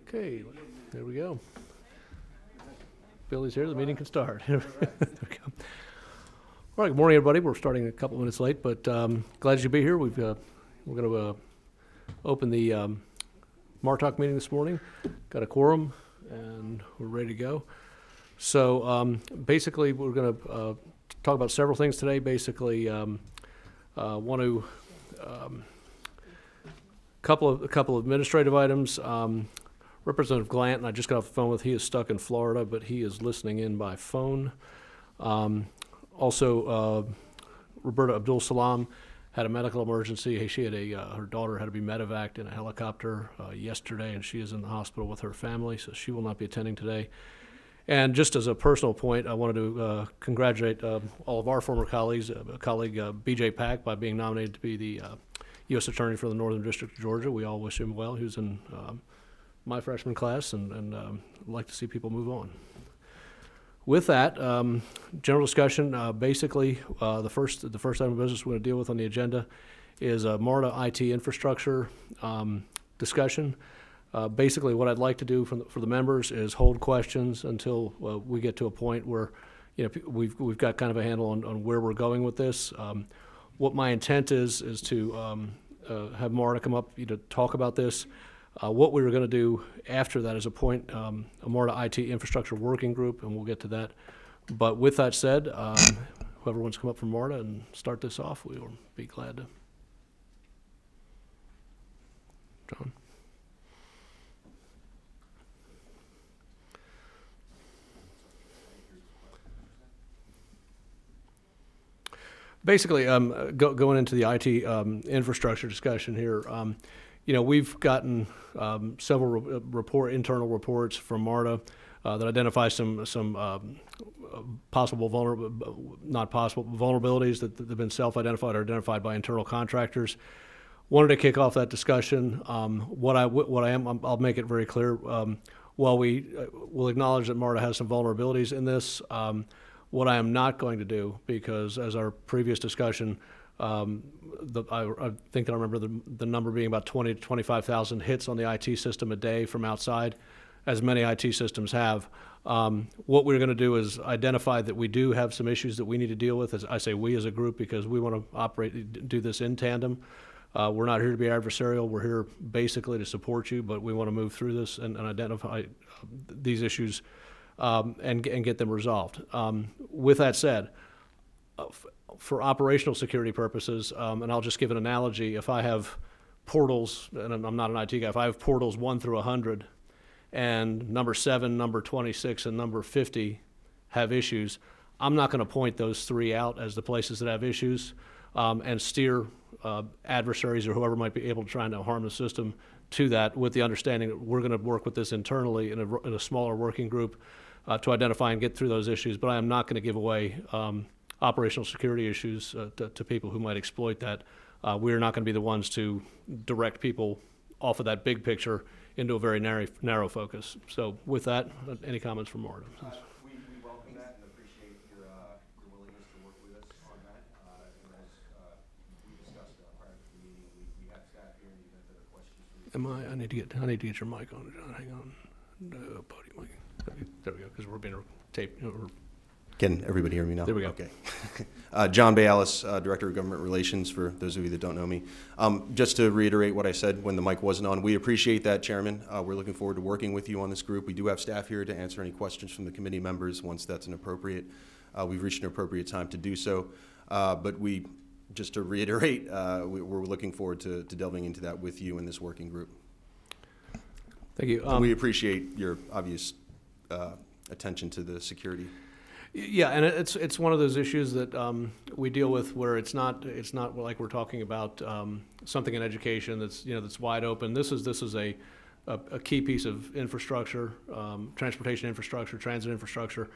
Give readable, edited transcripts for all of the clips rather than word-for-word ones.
Okay, there we go. Billy's here, the meeting can start. There we go. All right, good morning, everybody. We're starting a couple minutes late, but glad you be here. We're going to open the Martoc meeting this morning. Got a quorum, and we're ready to go. So basically, we're going to talk about several things today. Basically, want to a couple of administrative items. Representative Glanton, I just got off the phone with. He is stuck in Florida, but he is listening in by phone. Also, Roberta Abdul Salam had a medical emergency. She had her daughter had to be medevaced in a helicopter yesterday, and she is in the hospital with her family, so she will not be attending today. And just as a personal point, I wanted to congratulate all of our former colleagues, colleague B.J. Pack, by being nominated to be the U.S. Attorney for the Northern District of Georgia. We all wish him well. He was in my freshman class, and like to see people move on. With that, general discussion. Basically, the first item of business we're going to deal with on the agenda is MARTA IT infrastructure discussion. Basically, what I'd like to do for the members is hold questions until we get to a point where, we've got kind of a handle on where we're going with this. What my intent is to have MARTA come up to talk about this. What we were going to do after that is appoint a MARTA IT infrastructure working group, and we'll get to that. But with that said, whoever wants to come up from MARTA and start this off, we will be glad to. John. Basically, going into the IT infrastructure discussion here, we've gotten several internal reports from MARTA that identify some possible vulnerabilities that have been self-identified or identified by internal contractors. Wanted to kick off that discussion. I'll make it very clear. While we will acknowledge that MARTA has some vulnerabilities in this, what I am not going to do, because as our previous discussion, I think I remember the number being about 20 to 25,000 hits on the IT system a day from outside, as many IT systems have. What we're going to do is identify that we do have some issues that we need to deal with. As I say, we as a group, because we want to do this in tandem. We're not here to be adversarial. We're here basically to support you, but we want to move through this and identify these issues and get them resolved. With that said, for operational security purposes, and I'll just give an analogy, if I have portals, and I'm not an IT guy, if I have portals 1 through 100, and number 7, number 26, and number 50 have issues, I'm not going to point those 3 out as the places that have issues and steer adversaries or whoever might be able to try to harm the system to that, with the understanding that we're going to work with this internally in a smaller working group to identify and get through those issues. But I am not going to give away operational security issues to people who might exploit that. We're not going to be the ones to direct people off of that big picture into a very narrow focus. So with that, any comments from Marta? We welcome that and appreciate your willingness to work with us on that. And as we discussed prior to the meeting, we have staff here in the event there are questions. I need to get your mic on, John. Hang on. Podium mic. There we go, because we're being taped. Can everybody hear me now? There we go. Okay. John Bayalis, Director of Government Relations, for those of you that don't know me. Just to reiterate what I said when the mic wasn't on, we appreciate that, Chairman. We're looking forward to working with you on this group. We do have staff here to answer any questions from the committee members once that's we've reached an appropriate time to do so. But just to reiterate, we're looking forward to delving into that with you in this working group. Thank you. We appreciate your obvious attention to the security. Yeah, and it's one of those issues that we deal with where it's not like we're talking about something in education that's wide open. This is a key piece of infrastructure, transportation infrastructure, transit infrastructure.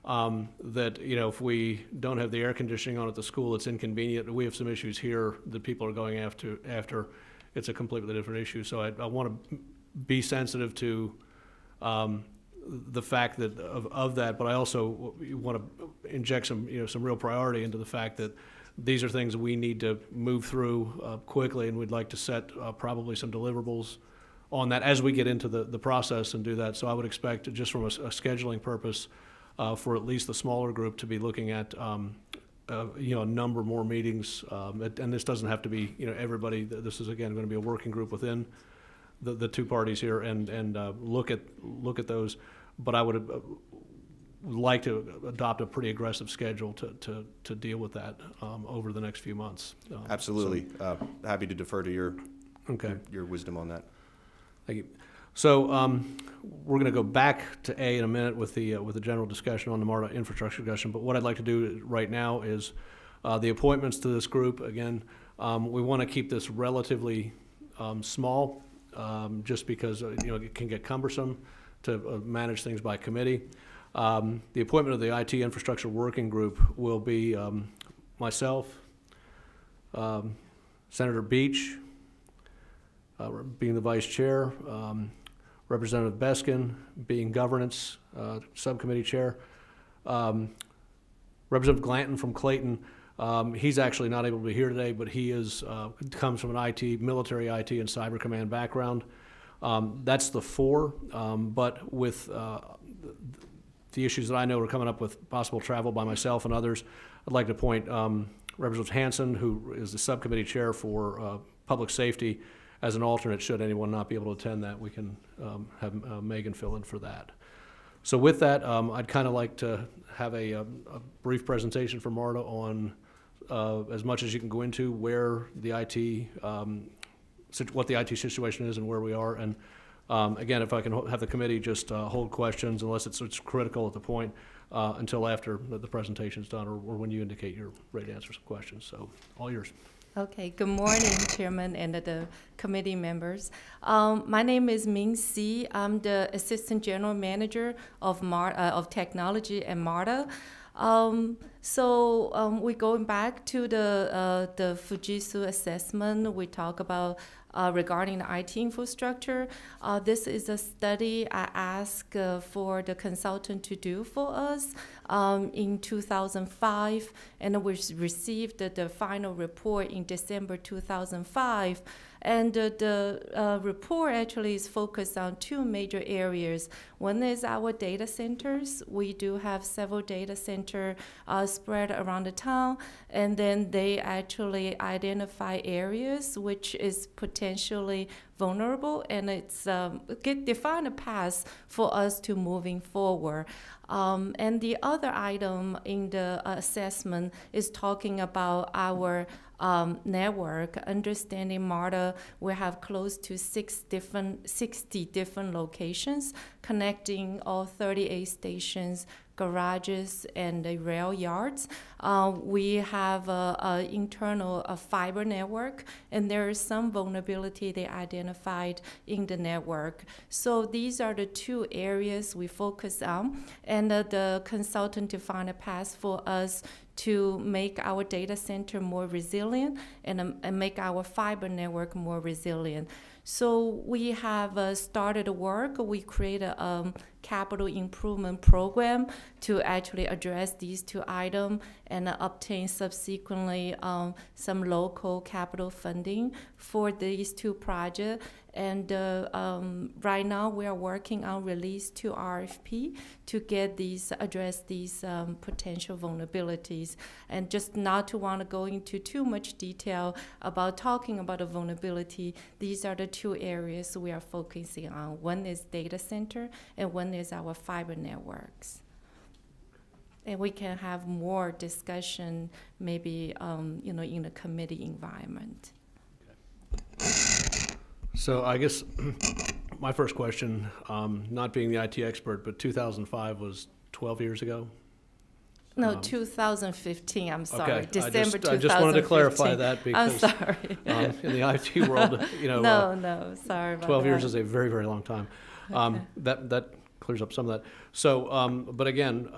That if we don't have the air conditioning on at the school, it's inconvenient. We have some issues here that people are going after. It's a completely different issue. So I want to be sensitive to the fact that of that, but I also want to inject some real priority into the fact that these are things we need to move through quickly, and we'd like to set probably some deliverables on that as we get into the process and do that. So I would expect, just from a scheduling purpose, for at least the smaller group to be looking at a number more meetings, and this doesn't have to be everybody. This is again going to be a working group within the two parties here, and look at those. But I would like to adopt a pretty aggressive schedule to deal with that over the next few months. Absolutely. Happy to defer to your wisdom on that. Thank you. So we're going to go back to A in a minute with the general discussion on the MARTA infrastructure discussion. But what I'd like to do right now is the appointments to this group. Again, we want to keep this relatively small, just because it can get cumbersome to manage things by committee. The appointment of the IT infrastructure working group will be myself, Senator Beach, being the vice chair, Representative Beskin being governance subcommittee chair, Representative Glanton from Clayton. He's actually not able to be here today, but he comes from an military IT and cyber command background. That's the four, but with the issues that I know are coming up with possible travel by myself and others, I'd like to appoint Representative Hansen, who is the subcommittee chair for public safety, as an alternate. Should anyone not be able to attend that, we can have Megan fill in for that. So with that, I'd kind of like to have a brief presentation from MARTA on as much as you can go into where the IT, what the IT situation is and where we are. And again, if I can have the committee just hold questions, unless it's critical at the point, until after the presentation is done, or when you indicate you're ready to answer some questions. So all yours. Okay, good morning, Chairman and the committee members. My name is Ming Si. I'm the Assistant General Manager of Technology at MARTA. We're going back to the Fujitsu assessment. We talk about regarding the IT infrastructure. This is a study I asked for the consultant to do for us in 2005, and we received the final report in December 2005. And the report actually is focused on two major areas. One is our data centers. We do have several data centers spread around the town, and then they actually identify areas which is potentially vulnerable, and it's define a path for us to moving forward. And the other item in the assessment is talking about our network. Understanding MARTA, we have close to 60 different locations connecting all 38 stations, garages, and the rail yards. We have an internal fiber network, and there is some vulnerability they identified in the network. So these are the two areas we focus on, and the consultant defined a path for us to make our data center more resilient and make our fiber network more resilient. So we have started work. We created a capital improvement program to actually address these two items and obtain subsequently some local capital funding for these two projects. And right now we are working on release to RFP to get address these potential vulnerabilities. And just not to want to go into too much detail about talking about the vulnerability, these are the two areas we are focusing on. One is data center, and one is our fiber networks. And we can have more discussion maybe in a committee environment. So I guess my first question, not being the IT expert, but 2005 was 12 years ago? No, 2015, I'm sorry. Okay. December 2015. I just wanted to clarify that because I'm sorry. In the IT world, No, sorry about 12 that. years is a very, very long time. Okay. That clears up some of that. So, but again,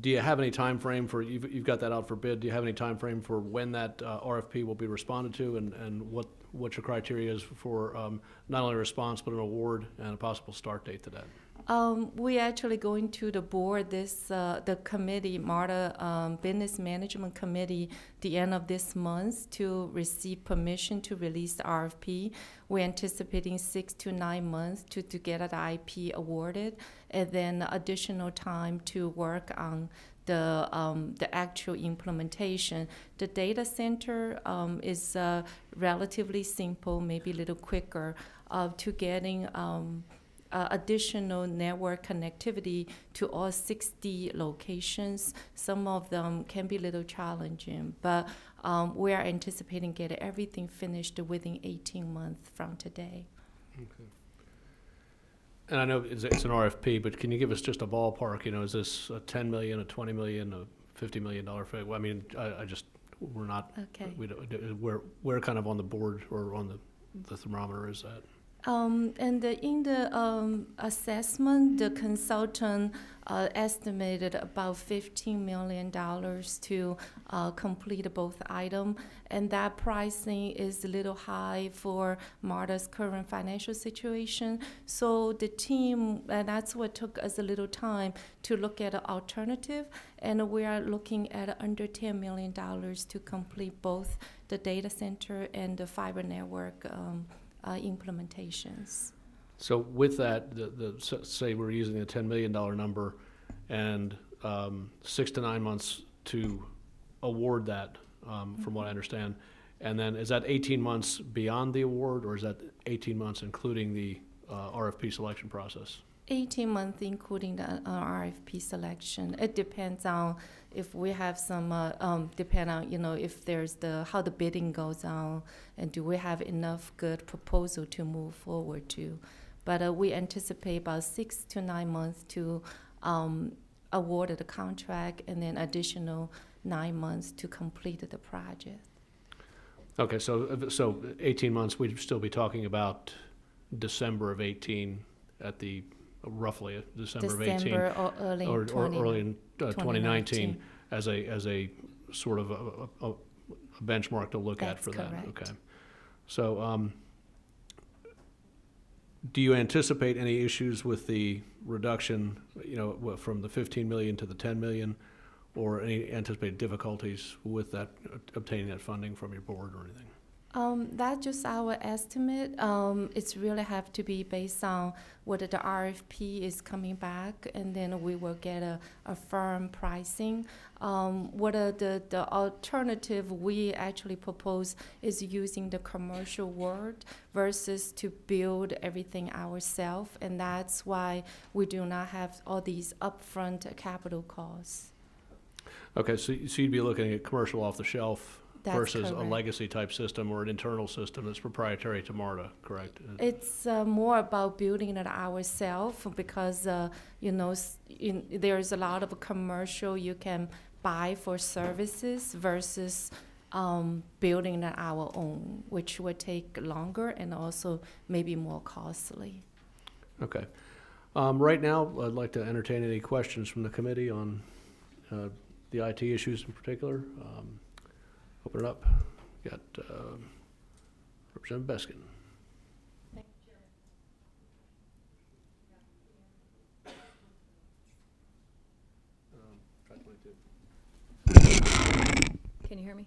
do you have any time frame for, you've got that out for bid, do you have any time frame for when that RFP will be responded to, and what your criteria is for not only response but an award and a possible start date to that? We actually going to the board the committee, MARTA Business Management Committee, the end of this month to receive permission to release the RFP. We're anticipating 6 to 9 months to get the IP awarded, and then additional time to work on the actual implementation. The data center is relatively simple, maybe a little quicker to getting additional network connectivity to all 60 locations. Some of them can be a little challenging, but we are anticipating getting everything finished within 18 months from today. Okay. And I know it's an RFP, but can you give us just a ballpark? You know, is this a 10 million, a 20 million, a $50 million fee? I mean, we're not. Okay. Where kind of on the board or on the thermometer is that? And in the assessment, the consultant estimated about $15 million to complete both items, and that pricing is a little high for MARTA's current financial situation. So the team, and that's what took us a little time to look at an alternative, and we are looking at under $10 million to complete both the data center and the fiber network implementations. So with that, say we're using the $10 million number and 6 to 9 months to award that, from what I understand. And then is that 18 months beyond the award, or is that 18 months including the RFP selection process? 18 months including the RFP selection. It depends on if we have some, depend on, you know, if there's how the bidding goes on, and do we have enough good proposal to move forward to. But we anticipate about 6 to 9 months to award the contract, and then additional 9 months to complete the project. Okay, so 18 months, we'd still be talking about December of 18 at the roughly December of 18, or early or early in 2019 as a sort of a benchmark to look at for that. Correct. Okay. So do you anticipate any issues with the reduction, you know, from the 15 million to the 10 million, or any anticipated difficulties with that, obtaining that funding from your board or anything? That's just our estimate. It's really have to be based on whether the RFP is coming back, and then we will get a firm pricing. What the alternative we actually propose is using the commercial world versus to build everything ourselves, and that's why we do not have all these upfront capital costs. Okay, so you'd be looking at commercial off the shelf versus correct. a legacy type system or an internal system that's proprietary to MARTA, correct? It's more about building it ourselves, because you know, there's a lot of commercial you can buy for services versus building it our own, which would take longer and also maybe more costly. Okay. Right now, I'd like to entertain any questions from the committee on the IT issues in particular. Open it up. Got Representative Beskin. Thank you, Chairman. Can you hear me?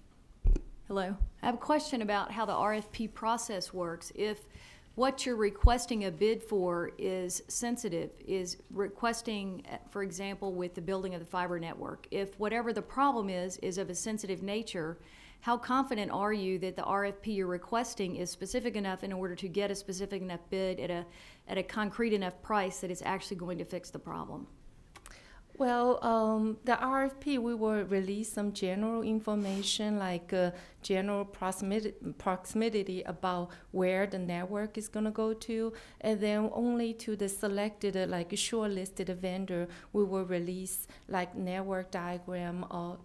Hello. I have a question about how the RFP process works. If what you're requesting a bid for is sensitive, is requesting, for example, with the building of the fiber network, if whatever the problem is of a sensitive nature, how confident are you that the RFP you're requesting is specific enough in order to get a specific enough bid at a concrete enough price that it's actually going to fix the problem? Well, the RFP, we will release some general information, like general proximity about where the network is going to go to, and then only to the selected, like shortlisted vendor, we will release like network diagram or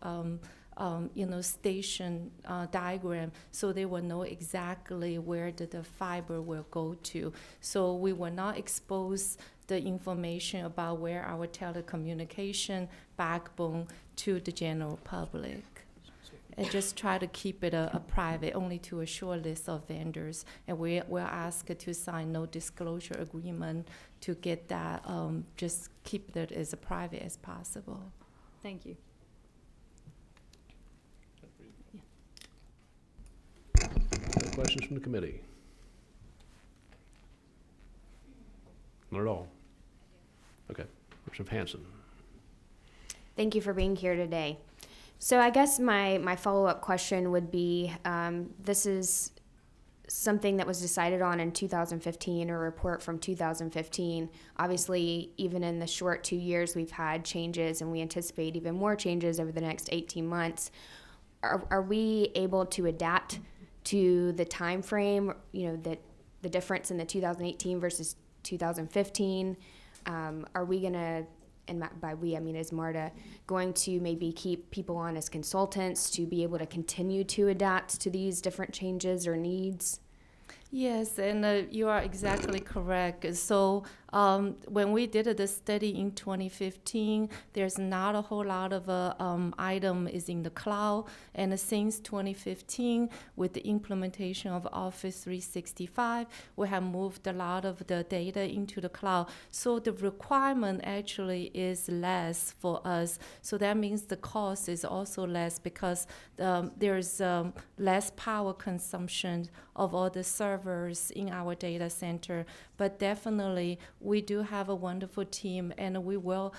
you know, station diagram, so they will know exactly where the fiber will go to. So we will not expose the information about where our telecommunication backbone to the general public. and just try to keep it a private, only to a short list of vendors. And we're asked to sign no disclosure agreement to get that, just keep it as private as possible. Thank you. Any questions from the committee? Not at all. Okay, Representative Hansen. Thank you for being here today. So I guess my follow-up question would be, this is something that was decided on in 2015, a report from 2015. Obviously, even in the short 2 years, we've had changes, and we anticipate even more changes over the next 18 months. Are we able to adapt to the time frame, that the difference in the 2018 versus 2015? Are we going to, and by we I mean is MARTA, going to maybe keep people on as consultants to be able to continue to adapt to these different changes or needs? Yes, and you are exactly correct. So when we did the study in 2015, there's not a whole lot of item is in the cloud. And since 2015, with the implementation of Office 365, we have moved a lot of the data into the cloud. So the requirement actually is less for us. So that means the cost is also less because there's less power consumption of all the servers in our data center. But definitely, we do have a wonderful team, and we will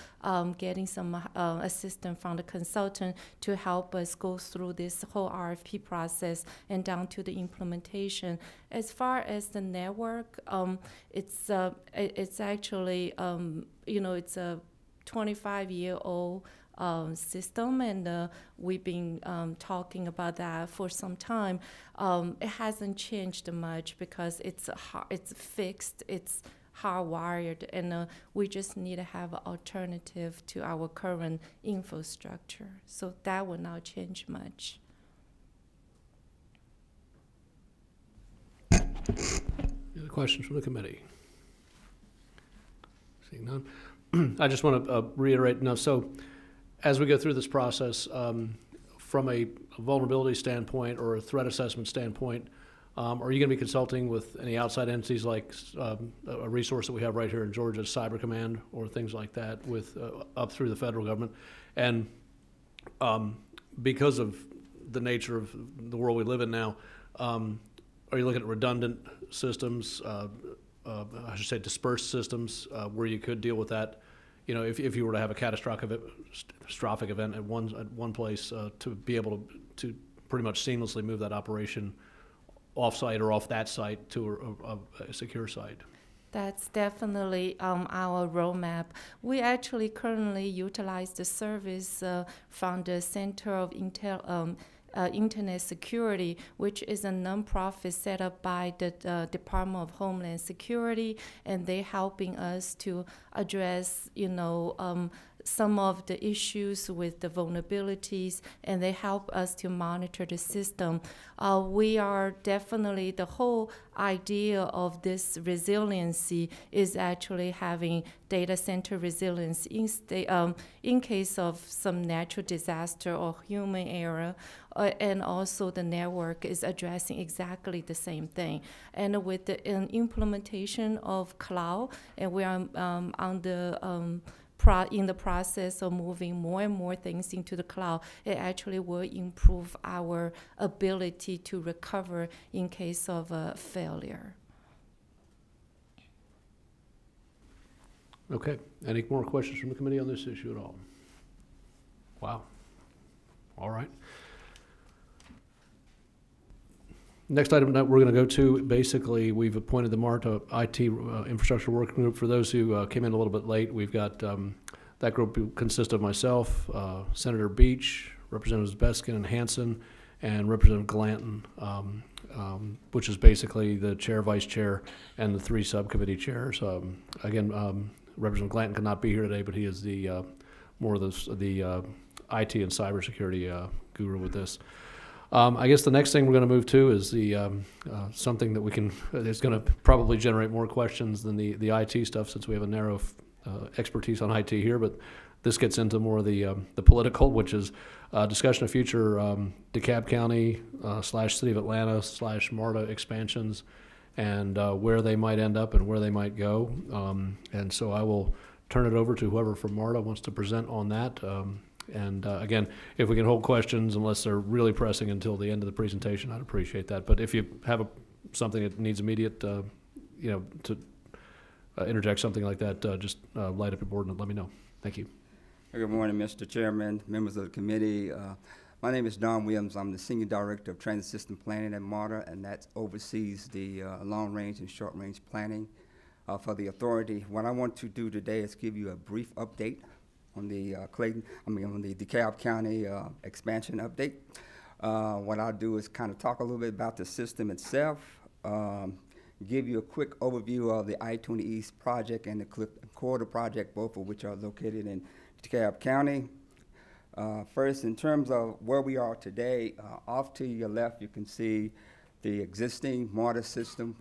getting some assistance from the consultant to help us go through this whole RFP process and down to the implementation. As far as the network, it's actually it's a 25-year-old system, and we've been talking about that for some time. It hasn't changed much because it's fixed, it's hardwired, and we just need to have an alternative to our current infrastructure. So that will not change much. Any other questions from the committee? Seeing none. I just want to reiterate, so as we go through this process, from a vulnerability standpoint or a threat assessment standpoint, are you going to be consulting with any outside entities like a resource that we have right here in Georgia, Cyber Command, or things like that, with up through the federal government? And because of the nature of the world we live in now, are you looking at redundant systems, I should say dispersed systems, where you could deal with that? If you were to have a catastrophic event at one place, to be able to pretty much seamlessly move that operation off-site or off that site to a secure site. That's definitely our roadmap. We actually currently utilize the service from the Center of Internet Security, which is a nonprofit set up by the Department of Homeland Security, and they're helping us to address, some of the issues with the vulnerabilities, and they help us to monitor the system. We are definitely, the whole idea of this resiliency is actually having data center resilience in case of some natural disaster or human error, and also the network is addressing exactly the same thing. And with the implementation of cloud, and we are in the process of moving more and more things into the cloud, it actually will improve our ability to recover in case of a failure. Okay. Any more questions from the committee on this issue at all? Wow. All right. Next item that we're going to go to, basically, we've appointed the MARTA IT Infrastructure Working Group. For those who came in a little bit late, we've got that group consists of myself, Senator Beach, Representatives Beskin and Hansen, and Representative Glanton, which is basically the chair, vice chair, and the three subcommittee chairs. Again, Representative Glanton could not be here today, but he is the more of the IT and cybersecurity guru with this. I guess the next thing we're going to move to is the something that is going to probably generate more questions than the IT stuff, since we have a narrow expertise on IT here, but this gets into more of the political, which is discussion of future DeKalb County / City of Atlanta / MARTA expansions, and where they might end up and where they might go. And so I will turn it over to whoever from MARTA wants to present on that. And again, if we can hold questions, unless they're really pressing until the end of the presentation, I'd appreciate that. But if you have something that needs immediate, to interject something like that, just light up your board and let me know. Thank you. Good morning, Mr. Chairman, members of the committee. My name is Don Williams. I'm the Senior Director of Transit System Planning at MARTA, and that oversees the long-range and short-range planning for the authority. What I want to do today is give you a brief update on the on the DeKalb County expansion update. What I'll do is kind of talk a little bit about the system itself, give you a quick overview of the I-20 East project and the Corridor project, both of which are located in DeKalb County. First, in terms of where we are today, off to your left, you can see the existing MARTA system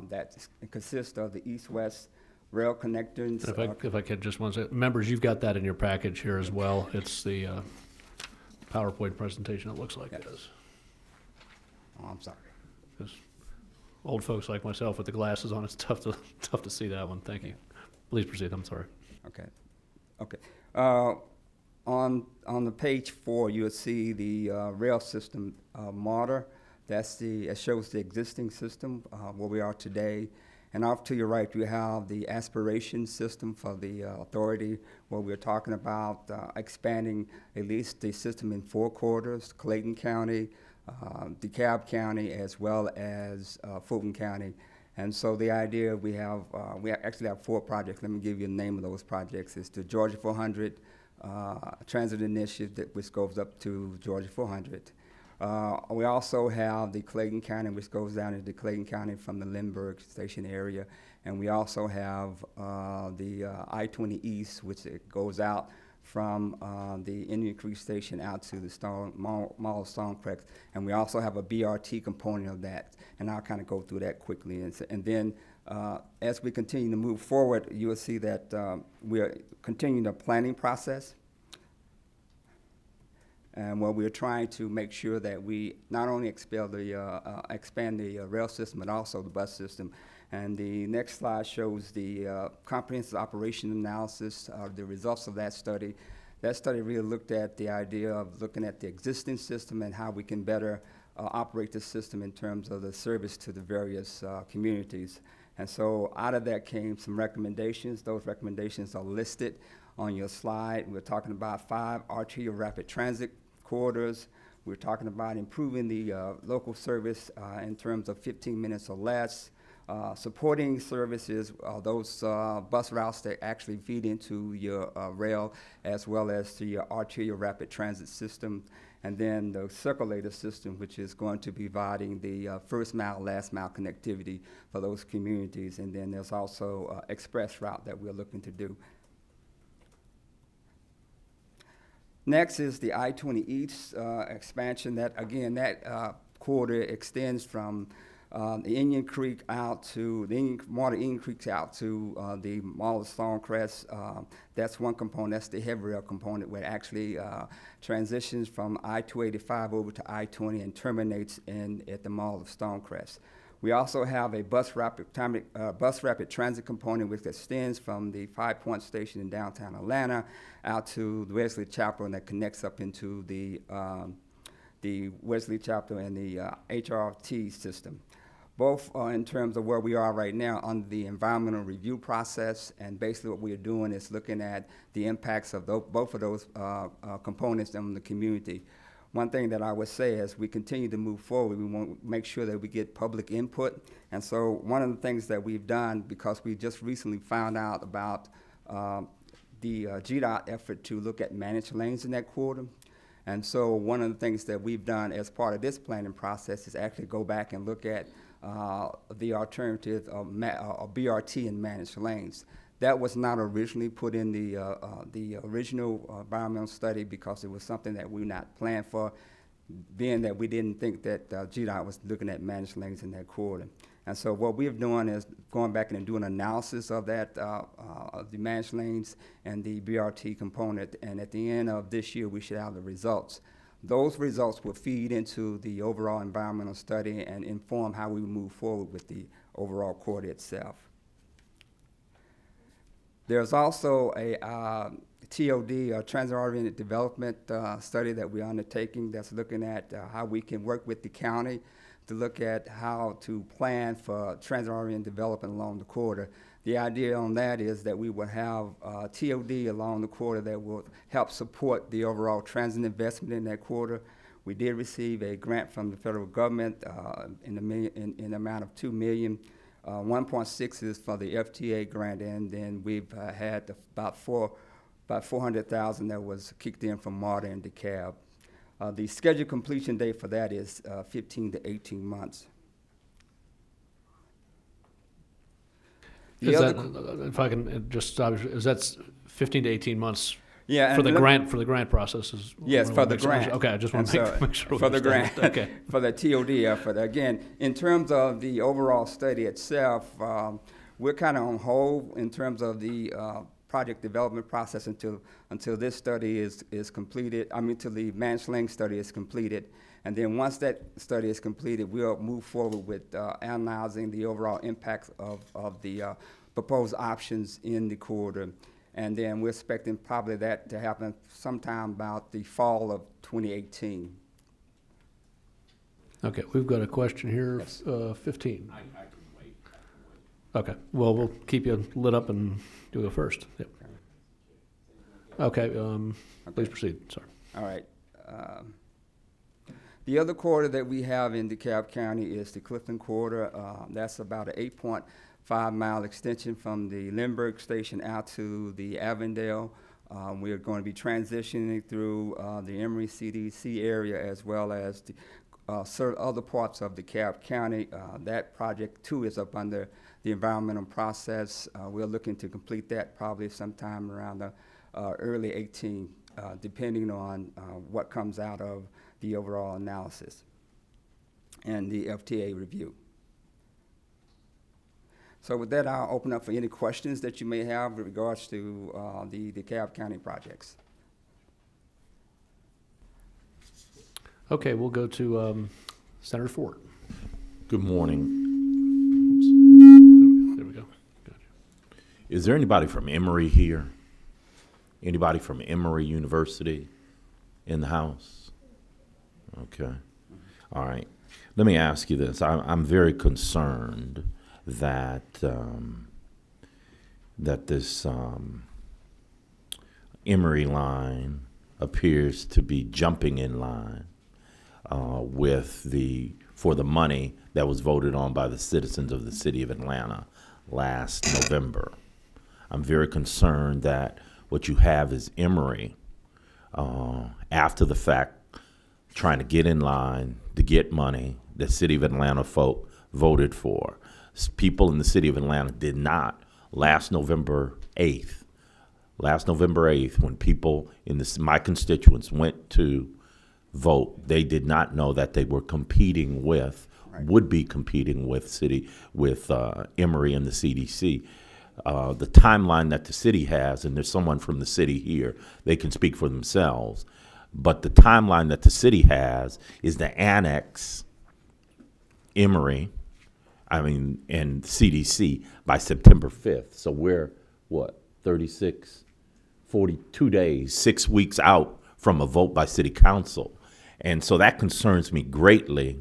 that consists of the east-west rail connectors. If I could just one second. Members, you've got that in your package here as well. It's the PowerPoint presentation, it looks like it is. Oh, I'm sorry. Because old folks like myself with the glasses on, it's tough to see that one. Thank you. Please proceed. I'm sorry. Okay. Okay. On the page 4, you'll see the rail system MARTA. It shows the existing system where we are today. And off to your right, you have the aspiration system for the authority, where we're talking about expanding at least the system in 4 corridors: Clayton County, DeKalb County, as well as Fulton County. And so the idea we actually have 4 projects. Let me give you the name of those projects. It's the Georgia 400 Transit Initiative, which goes up to Georgia 400. We also have the Clayton County, which goes down into Clayton County from the Lindbergh Station area. And we also have the I-20 East, which it goes out from the Indian Creek Station out to the Mall of Stonecrest. And we also have a BRT component of that. And I'll kind of go through that quickly. And then as we continue to move forward, you will see that we're continuing the planning process. And where we're trying to make sure that we not only expand the rail system, but also the bus system. And the next slide shows the comprehensive operation analysis, the results of that study. That study really looked at the idea of looking at the existing system and how we can better operate the system in terms of the service to the various communities. And so out of that came some recommendations. Those recommendations are listed on your slide. We're talking about 5 arterial rapid transit corridors. We're talking about improving the local service in terms of 15 minutes or less. Supporting services, those bus routes that actually feed into your rail, as well as to your arterial rapid transit system. And then the circulator system, which is going to be providing the first mile, last mile connectivity for those communities. And then there's also express route that we're looking to do. Next is the I-20 East expansion. That, again, that corridor extends from the Indian Creek out to the MARTA Indian Creek out to the Mall of Stonecrest. That's one component. That's the heavy rail component, where it actually transitions from I-285 over to I-20 and terminates at the Mall of Stonecrest. We also have a bus rapid transit component, which extends from the 5 Point Station in downtown Atlanta out to the Wesley Chapel, and that connects up into the Wesley Chapel and the HRT system. Both in terms of where we are right now under the environmental review process, and basically what we are doing is looking at the impacts of both of those components on the community. One thing that I would say as we continue to move forward, we want to make sure that we get public input. And so one of the things that we've done, because we just recently found out about the GDOT effort to look at managed lanes in that corridor. And so one of the things that we've done as part of this planning process is actually go back and look at the alternative of BRT and managed lanes. That was not originally put in the original environmental study because it was something that we not planned for, being that we didn't think that GDOT was looking at managed lanes in that corridor. And so what we're doing is going back and doing analysis of that, of the managed lanes and the BRT component, and at the end of this year, we should have the results. Those results will feed into the overall environmental study and inform how we move forward with the overall corridor itself. There's also a TOD, a transit-oriented development study that we're undertaking that's looking at how we can work with the county to look at how to plan for transit-oriented development along the corridor. The idea on that is that we will have TOD along the corridor that will help support the overall transit investment in that corridor. We did receive a grant from the federal government in the amount of $2 million. 1.6 is for the FTA grant, and then we've had about 400,000 that was kicked in from MARTA and DeKalb. The scheduled completion date for that is 15 to 18 months. Is that, if I can just stop, is that 15 to 18 months? Yeah, for the grant process is. Yes, for the grant. Okay, I just want to make sure. For the grant. Okay. For the TOD effort. Again, in terms of the overall study itself, we're kind of on hold in terms of the project development process until this study is completed. I mean, till the managed lane study is completed. And then once that study is completed, we'll move forward with analyzing the overall impacts of the proposed options in the corridor. And then we're expecting probably that to happen sometime about the fall of 2018. Okay, we've got a question here, Yes. 15. I can wait. Okay, well, we'll keep you lit up and you'll go first. Yep. Okay, please proceed, sorry. All right. The other corridor that we have in DeKalb County is the Clifton corridor. That's about an 8.5-mile extension from the Lindbergh station out to the Avondale. We are going to be transitioning through the Emory CDC area as well as the other parts of DeKalb County. That project too is up under the environmental process. We're looking to complete that probably sometime around the early 18, depending on what comes out of the overall analysis and the FTA review. So with that, I'll open up for any questions that you may have with regards to the DeKalb County projects. Okay, we'll go to Senator Ford. Good morning. Oops. There we go. Gotcha. Is there anybody from Emory here? Anybody from Emory University in the house? Okay. All right. Let me ask you this. I'm very concerned that that this Emory line appears to be jumping in line for the money that was voted on by the citizens of the city of Atlanta last November. I'm very concerned that what you have is Emory after the fact trying to get in line to get money the city of Atlanta folk voted for. People in the city of Atlanta did not. Last November 8th, when people in my constituents went to vote, they did not know that they were competing with, would be competing with Emory and the CDC. The timeline that the city has, and there's someone from the city here, they can speak for themselves, but the timeline that the city has is to annex Emory, and CDC by September 5th. So we're, 42 days, 6 weeks out from a vote by city council. And so that concerns me greatly.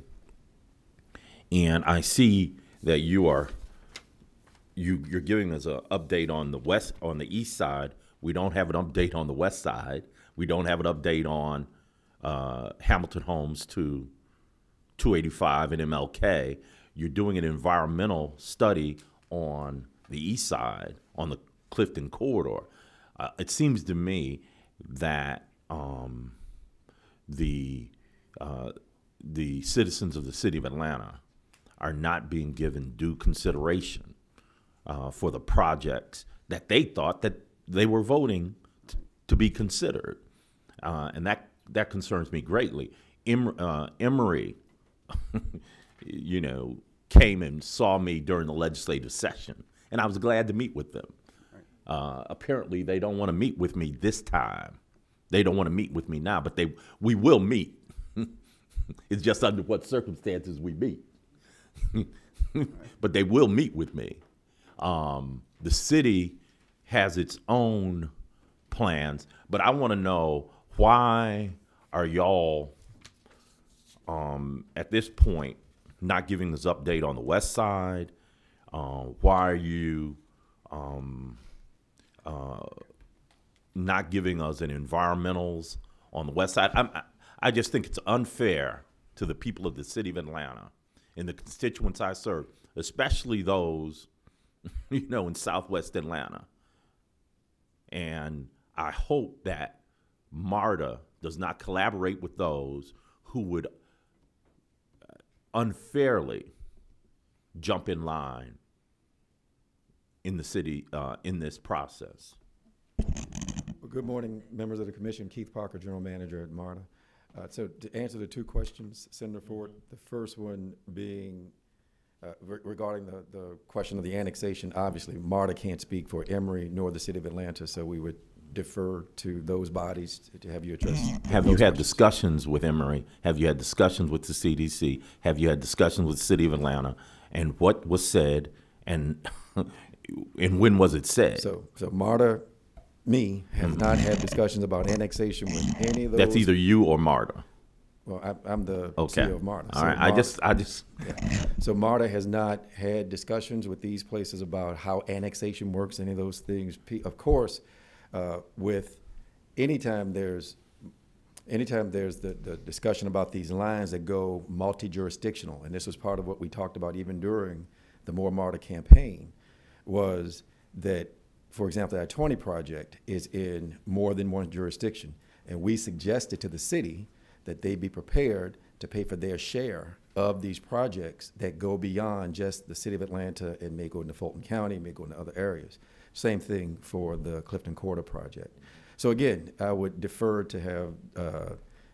And I see that you're giving us an update on the east side. We don't have an update on the west side. We don't have an update on Hamilton Homes to 285 and MLK. You're doing an environmental study on the east side, on the Clifton corridor. It seems to me that the citizens of the city of Atlanta are not being given due consideration for the projects that they thought that they were voting to be considered, and that concerns me greatly. Emory, came and saw me during the legislative session, and I was glad to meet with them. Apparently, they don't want to meet with me this time. They don't want to meet with me now, but we will meet. It's just under what circumstances we meet. But they will meet with me. The city has its own plans, but I want to know, why are y'all at this point not giving us update on the west side? Why are you not giving us an environmentals on the west side? I just think it's unfair to the people of the city of Atlanta and the constituents I serve, especially those, in Southwest Atlanta. And I hope that MARTA does not collaborate with those who would unfairly jump in line in the city in this process. Well, good morning, members of the commission. Keith Parker, General Manager at MARTA. So to answer the two questions, Senator Ford, the first one being regarding the question of the annexation. Obviously, MARTA can't speak for Emory nor the city of Atlanta, so we would defer to those bodies to have you address. Have you had discussions with Emory? Have you had discussions with the CDC? Have you had discussions with the city of Atlanta? And what was said, and and when was it said? So MARTA, has not had discussions about annexation with any of those. That's either you or MARTA. Well, I'm the Okay. CEO of MARTA. All So right. MARTA, I just. yeah. So MARTA has not had discussions with these places about how annexation works, any of those things. Of course, with anytime there's the discussion about these lines that go multi-jurisdictional, and this was part of what we talked about even during the More MARTA campaign, was that, for example, the I-20 project is in more than one jurisdiction, and we suggested to the city that they be prepared to pay for their share of these projects that go beyond just the city of Atlanta and may go into Fulton County, may go into other areas. Same thing for the Clifton Corridor project. So again, I would defer to have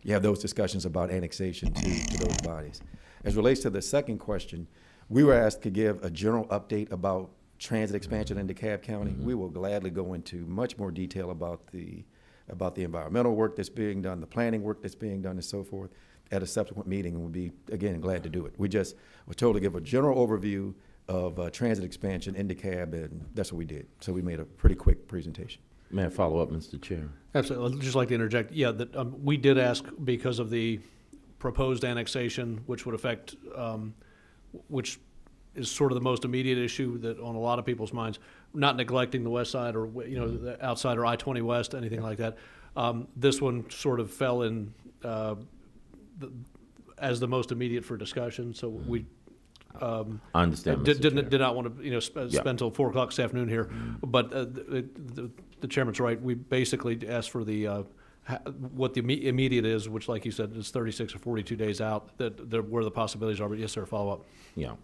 you have those discussions about annexation to those bodies. As relates to the second question, we were asked to give a general update about transit expansion in DeKalb County. We will gladly go into much more detail about the environmental work that's being done, the planning work that's being done, and so forth, at a subsequent meeting, and we'll be, again, glad to do it. We just were told to give a general overview of transit expansion in DeKalb, and that's what we did. So we made a pretty quick presentation. May I follow up, Mr. Chair? Absolutely. I'd just like to interject. Yeah, we did ask because of the proposed annexation, which would affect, which is sort of the most immediate issue that on a lot of people's minds, not neglecting the west side or, the outside or I-20 West, anything like that. This one sort of fell in as the most immediate for discussion. So we I understand, did Mr. Chair. not want to spend till 4 o'clock this afternoon here. But the chairman's right. We basically asked for the what the immediate is, which, like you said, is 36 or 42 days out, where the possibilities are. But yes, sir, follow up. Yeah.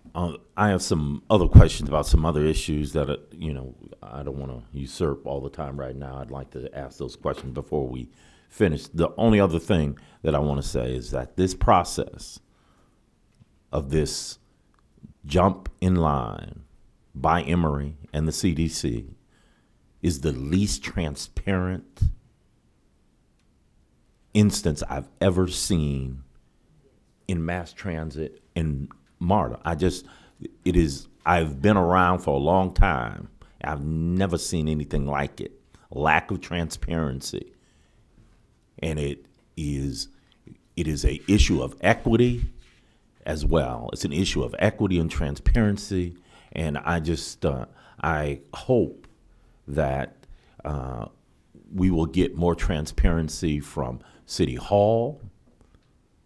I have some other questions about some other issues that, I don't want to usurp all the time right now. I'd like to ask those questions before we finish. The only other thing that I want to say is that this process of this jump in line by Emory and the CDC is the least transparent instance I've ever seen in mass transit in MARTA. I've been around for a long time. I've never seen anything like it. Lack of transparency. And it is a issue of equity as well. It's an issue of equity and transparency. And I hope that we will get more transparency from City Hall,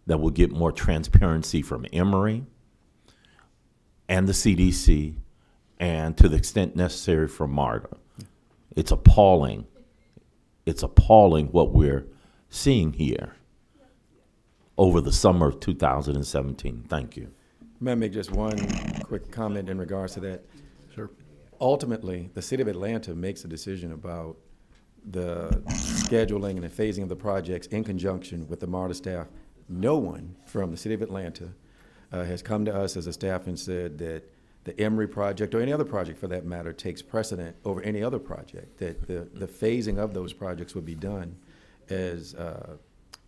that we'll get more transparency from Emory and the CDC, and to the extent necessary from MARTA. It's appalling. It's appalling what we're seeing here over the summer of 2017. Thank you. May I make just one quick comment in regards to that? Sure. Ultimately, the city of Atlanta makes a decision about the scheduling and the phasing of the projects in conjunction with the MARTA staff. No one from the city of Atlanta has come to us as a staff and said that the Emory project, or any other project for that matter, takes precedent over any other project, that the phasing of those projects would be done as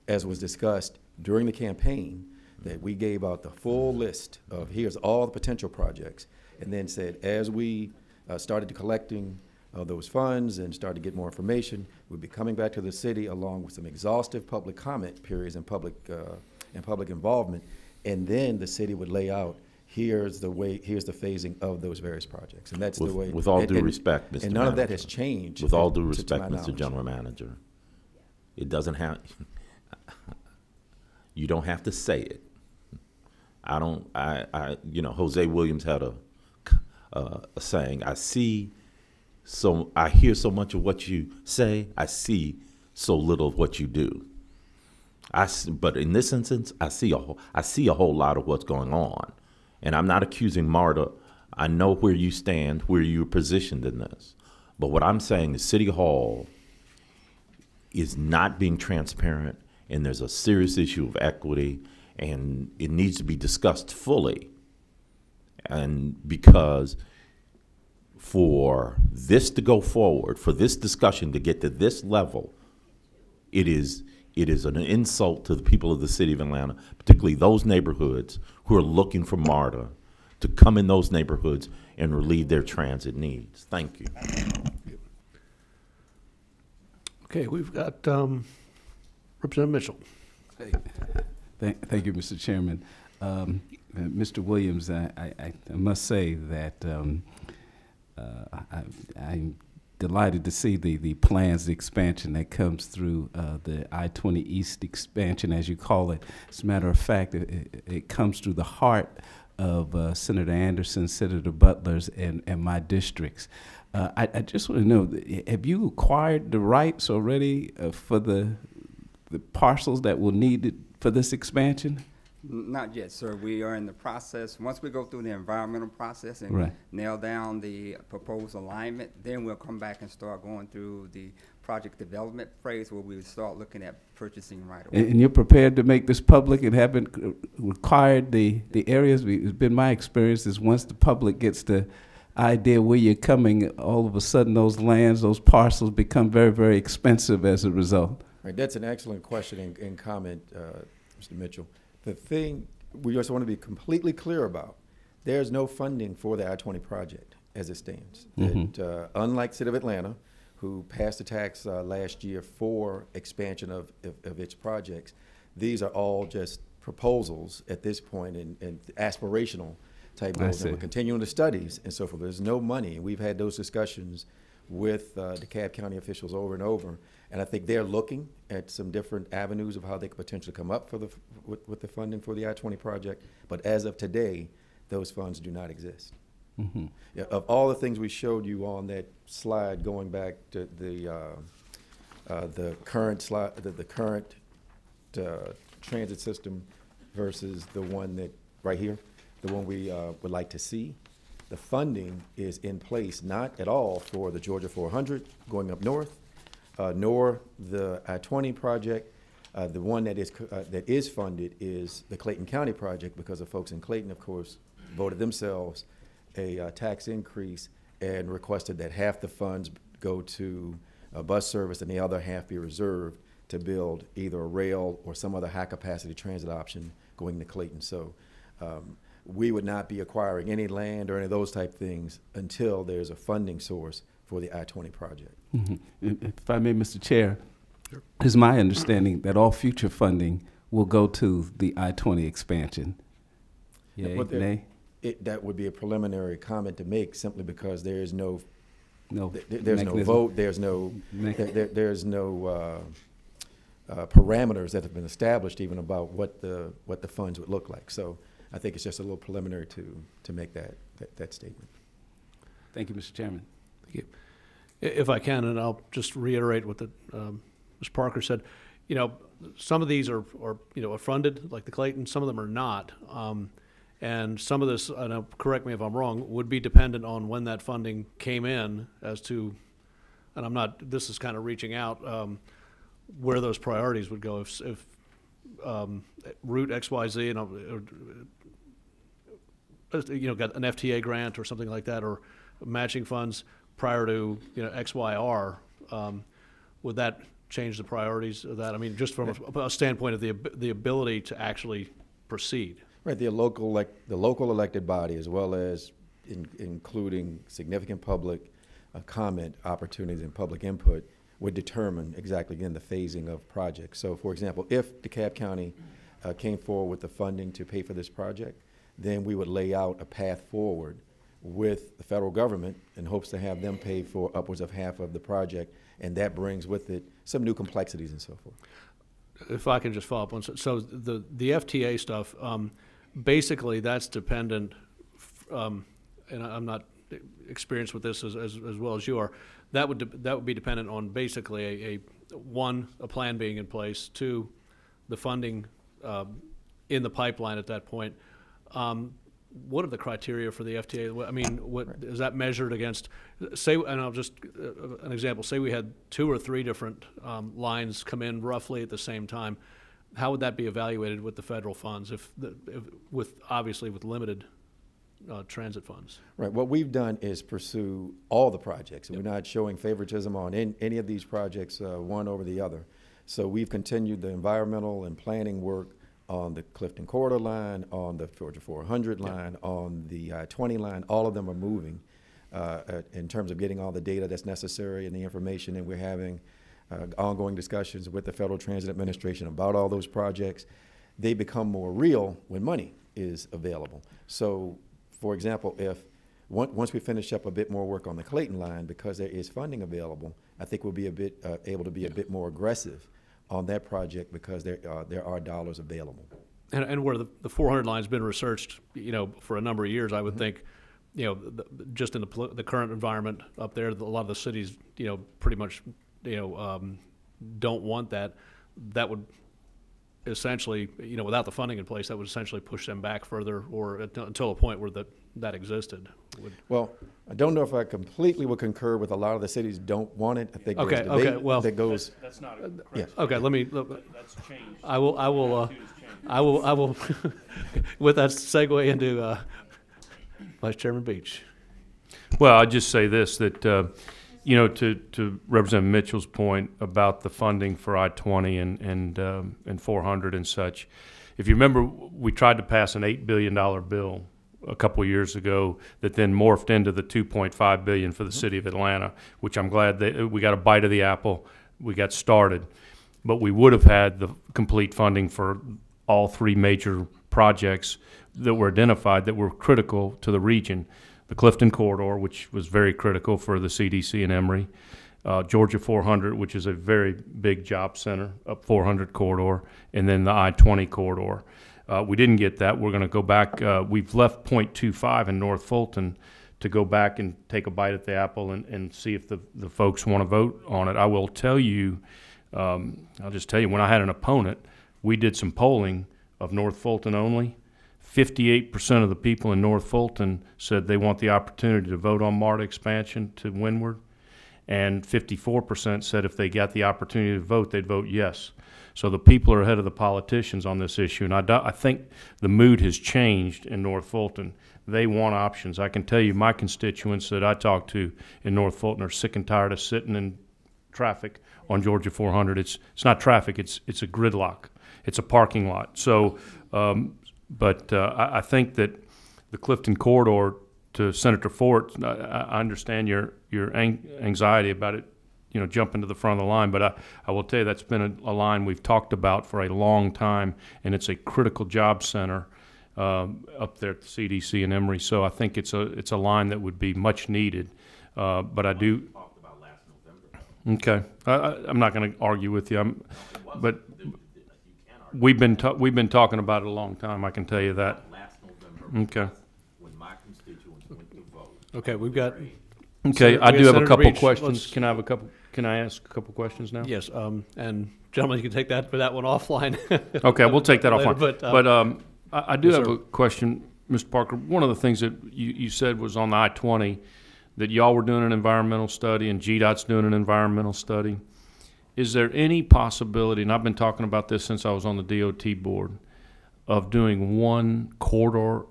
was discussed during the campaign, that we gave out the full list of here's all the potential projects, and then said as we started collecting those funds and started to get more information, we'd be coming back to the city along with some exhaustive public comment periods and public involvement, and then the city would lay out here's the phasing of those various projects, and that's the way. With all due respect, Mr. And none of that Manager, has changed. With all due to respect, my Mr. knowledge. General Manager, it doesn't have. You don't have to say it. I don't. You know, Jose Williams had a saying. I hear so much of what you say. I see so little of what you do. But in this instance, I see a whole lot of what's going on. And I'm not accusing Marta. I know where you stand, where you're positioned in this. But what I'm saying is City Hall is not being transparent, and there's a serious issue of equity, and it needs to be discussed fully. And because for this to go forward, for this discussion to get to this level, it is an insult to the people of the city of Atlanta, particularly those neighborhoods who are looking for MARTA to come in those neighborhoods and relieve their transit needs. Thank you. Okay, we've got Representative Mitchell. Thank you, Mr. Chairman. Mr. Williams, I must say that I'm delighted to see the plans, the expansion that comes through the I-20 East expansion, as you call it. As a matter of fact, it comes through the heart of Senator Anderson, Senator Butler's, and my districts. I just want to know, have you acquired the rights already for the parcels that will need for this expansion? Not yet, sir. We are in the process. Once we go through the environmental process and Right. nail down the proposed alignment, then we'll come back and start going through the project development phase where we would start looking at purchasing right away. And you're prepared to make this public and haven't required the areas? It's been my experience is once the public gets the idea where you're coming, all of a sudden those lands, those parcels become very, very expensive as a result. Right, that's an excellent question and comment, Mr. Mitchell. The thing we just want to be completely clear about, there's no funding for the I-20 project as it stands. That, unlike City of Atlanta, who passed a tax last year for expansion of its projects, these are all just proposals at this point and aspirational type goals. And we're continuing the studies and so forth. There's no money. And we've had those discussions with DeKalb County officials over and over. And I think they're looking at some different avenues of how they could potentially come up for with the funding for the I-20 project. But as of today, those funds do not exist. Yeah, of all the things we showed you on that slide, going back to the current slide, the current transit system versus the one that right here, the one we would like to see, the funding is in place not at all for the Georgia 400 going up north, nor the I-20 project. The one that is funded is the Clayton County project, because the folks in Clayton, of course, voted themselves a tax increase and requested that half the funds go to bus service and the other half be reserved to build either a rail or some other high-capacity transit option going to Clayton. So we would not be acquiring any land or any of those type things until there's a funding source for the I-20 project. If I may, Mr. Chair, it's my understanding that all future funding will go to the I-20 expansion. Yay, nay? That would be a preliminary comment to make, simply because there is no there's no mechanism. vote, there's no parameters that have been established even about what the funds would look like. So I think it's just a little preliminary to make that statement. Thank you, Mr. Chairman. Thank you. If I can, and I'll just reiterate what Ms. Parker said. You know, some of these are funded, like the Clayton. Some of them are not. And some of this, and correct me if I'm wrong, would be dependent on when that funding came in as to, and I'm not, this is kind of reaching out, where those priorities would go. If route XYZ, and got an FTA grant or something like that, or matching funds prior to, XYR, would that change the priorities of that? I mean, just from a standpoint of the ability to actually proceed. Right, the local elected body, as well as including significant public comment opportunities and public input, would determine exactly, again, the phasing of projects. So, for example, if DeKalb County came forward with the funding to pay for this project, then we would lay out a path forward with the federal government in hopes to have them pay for upwards of half of the project, and that brings with it some new complexities and so forth. If I can just follow up on, so the FTA stuff, basically that's dependent, and I'm not experienced with this as well as you are. That would be dependent on basically a plan being in place, two, the funding in the pipeline at that point. What are the criteria for the FTA? I mean, what is that measured against? Say, and I'll just an example. Say we had 2 or 3 different lines come in roughly at the same time. How would that be evaluated with the federal funds, obviously with limited transit funds? Right. What we've done is pursue all the projects. We're not showing favoritism on any of these projects, one over the other. So we've continued the environmental and planning work on the Clifton Corridor line, on the Georgia 400 line, on the I-20 line. All of them are moving in terms of getting all the data that's necessary and the information, and we're having ongoing discussions with the Federal Transit Administration about all those projects. They become more real when money is available. So, for example, if once we finish up a bit more work on the Clayton line, because there is funding available, I think we'll be a bit able to be a bit more aggressive on that project because there are dollars available. And where the 400 line's been researched, for a number of years, I would think, just in the current environment up there, a lot of the cities, pretty much, don't want that. That would essentially, without the funding in place, that would essentially push them back further, or until a point where that existed. Well, I don't know if I completely would concur with a lot of the cities don't want it. I think there's debate that goes. That's not correct. Yeah. Okay, let me. That's changed. I will. With that segue into Vice Chairman Beach. Well, I'll just say this, that, to Representative Mitchell's point about the funding for I-20 and 400 and such, if you remember, we tried to pass an $8 billion bill a couple of years ago that then morphed into the $2.5 billion for the city of Atlanta, which I'm glad that we got a bite of the apple. We got started. But we would have had the complete funding for all 3 major projects that were identified that were critical to the region. The Clifton Corridor, which was very critical for the CDC and Emory, Georgia 400, which is a very big job center, up 400 corridor, and then the I-20 corridor. We didn't get that. We're going to go back. We've left .25 in North Fulton to go back and take a bite at the apple and see if the folks want to vote on it. I will tell you, I'll just tell you, when I had an opponent, we did some polling of North Fulton only. 58% of the people in North Fulton said they want the opportunity to vote on MARTA expansion to windward, and 54% said if they got the opportunity to vote, they'd vote yes. So the people are ahead of the politicians on this issue, and I think the mood has changed in North Fulton. They want options. I can tell you my constituents that I talk to in North Fulton are sick and tired of sitting in traffic on Georgia 400. It's not traffic, it's a gridlock. It's a parking lot. So, but I think that the Clifton Corridor, to Senator Fort, I understand your anxiety about it, jumping to the front of the line, but I will tell you that's been a line we've talked about for a long time, and it's a critical job center up there at the CDC and Emory. So I think it's a line that would be much needed. But I do. Talked about last November. Okay, I'm not going to argue with you. But we've been talking about it a long time. I can tell you that. Last November. Okay. When my constituents went to vote. Okay, we've got. Okay, I do have a couple questions. Can I ask a couple questions now? Yes, and gentlemen, you can take that one offline. Okay, we'll take that later, offline. But I do yes, have sir. a question, Mr. Parker. One of the things that you said was on the I-20 that y'all were doing an environmental study and GDOT's doing an environmental study. Is there any possibility, and I've been talking about this since I was on the DOT board, of doing one corridor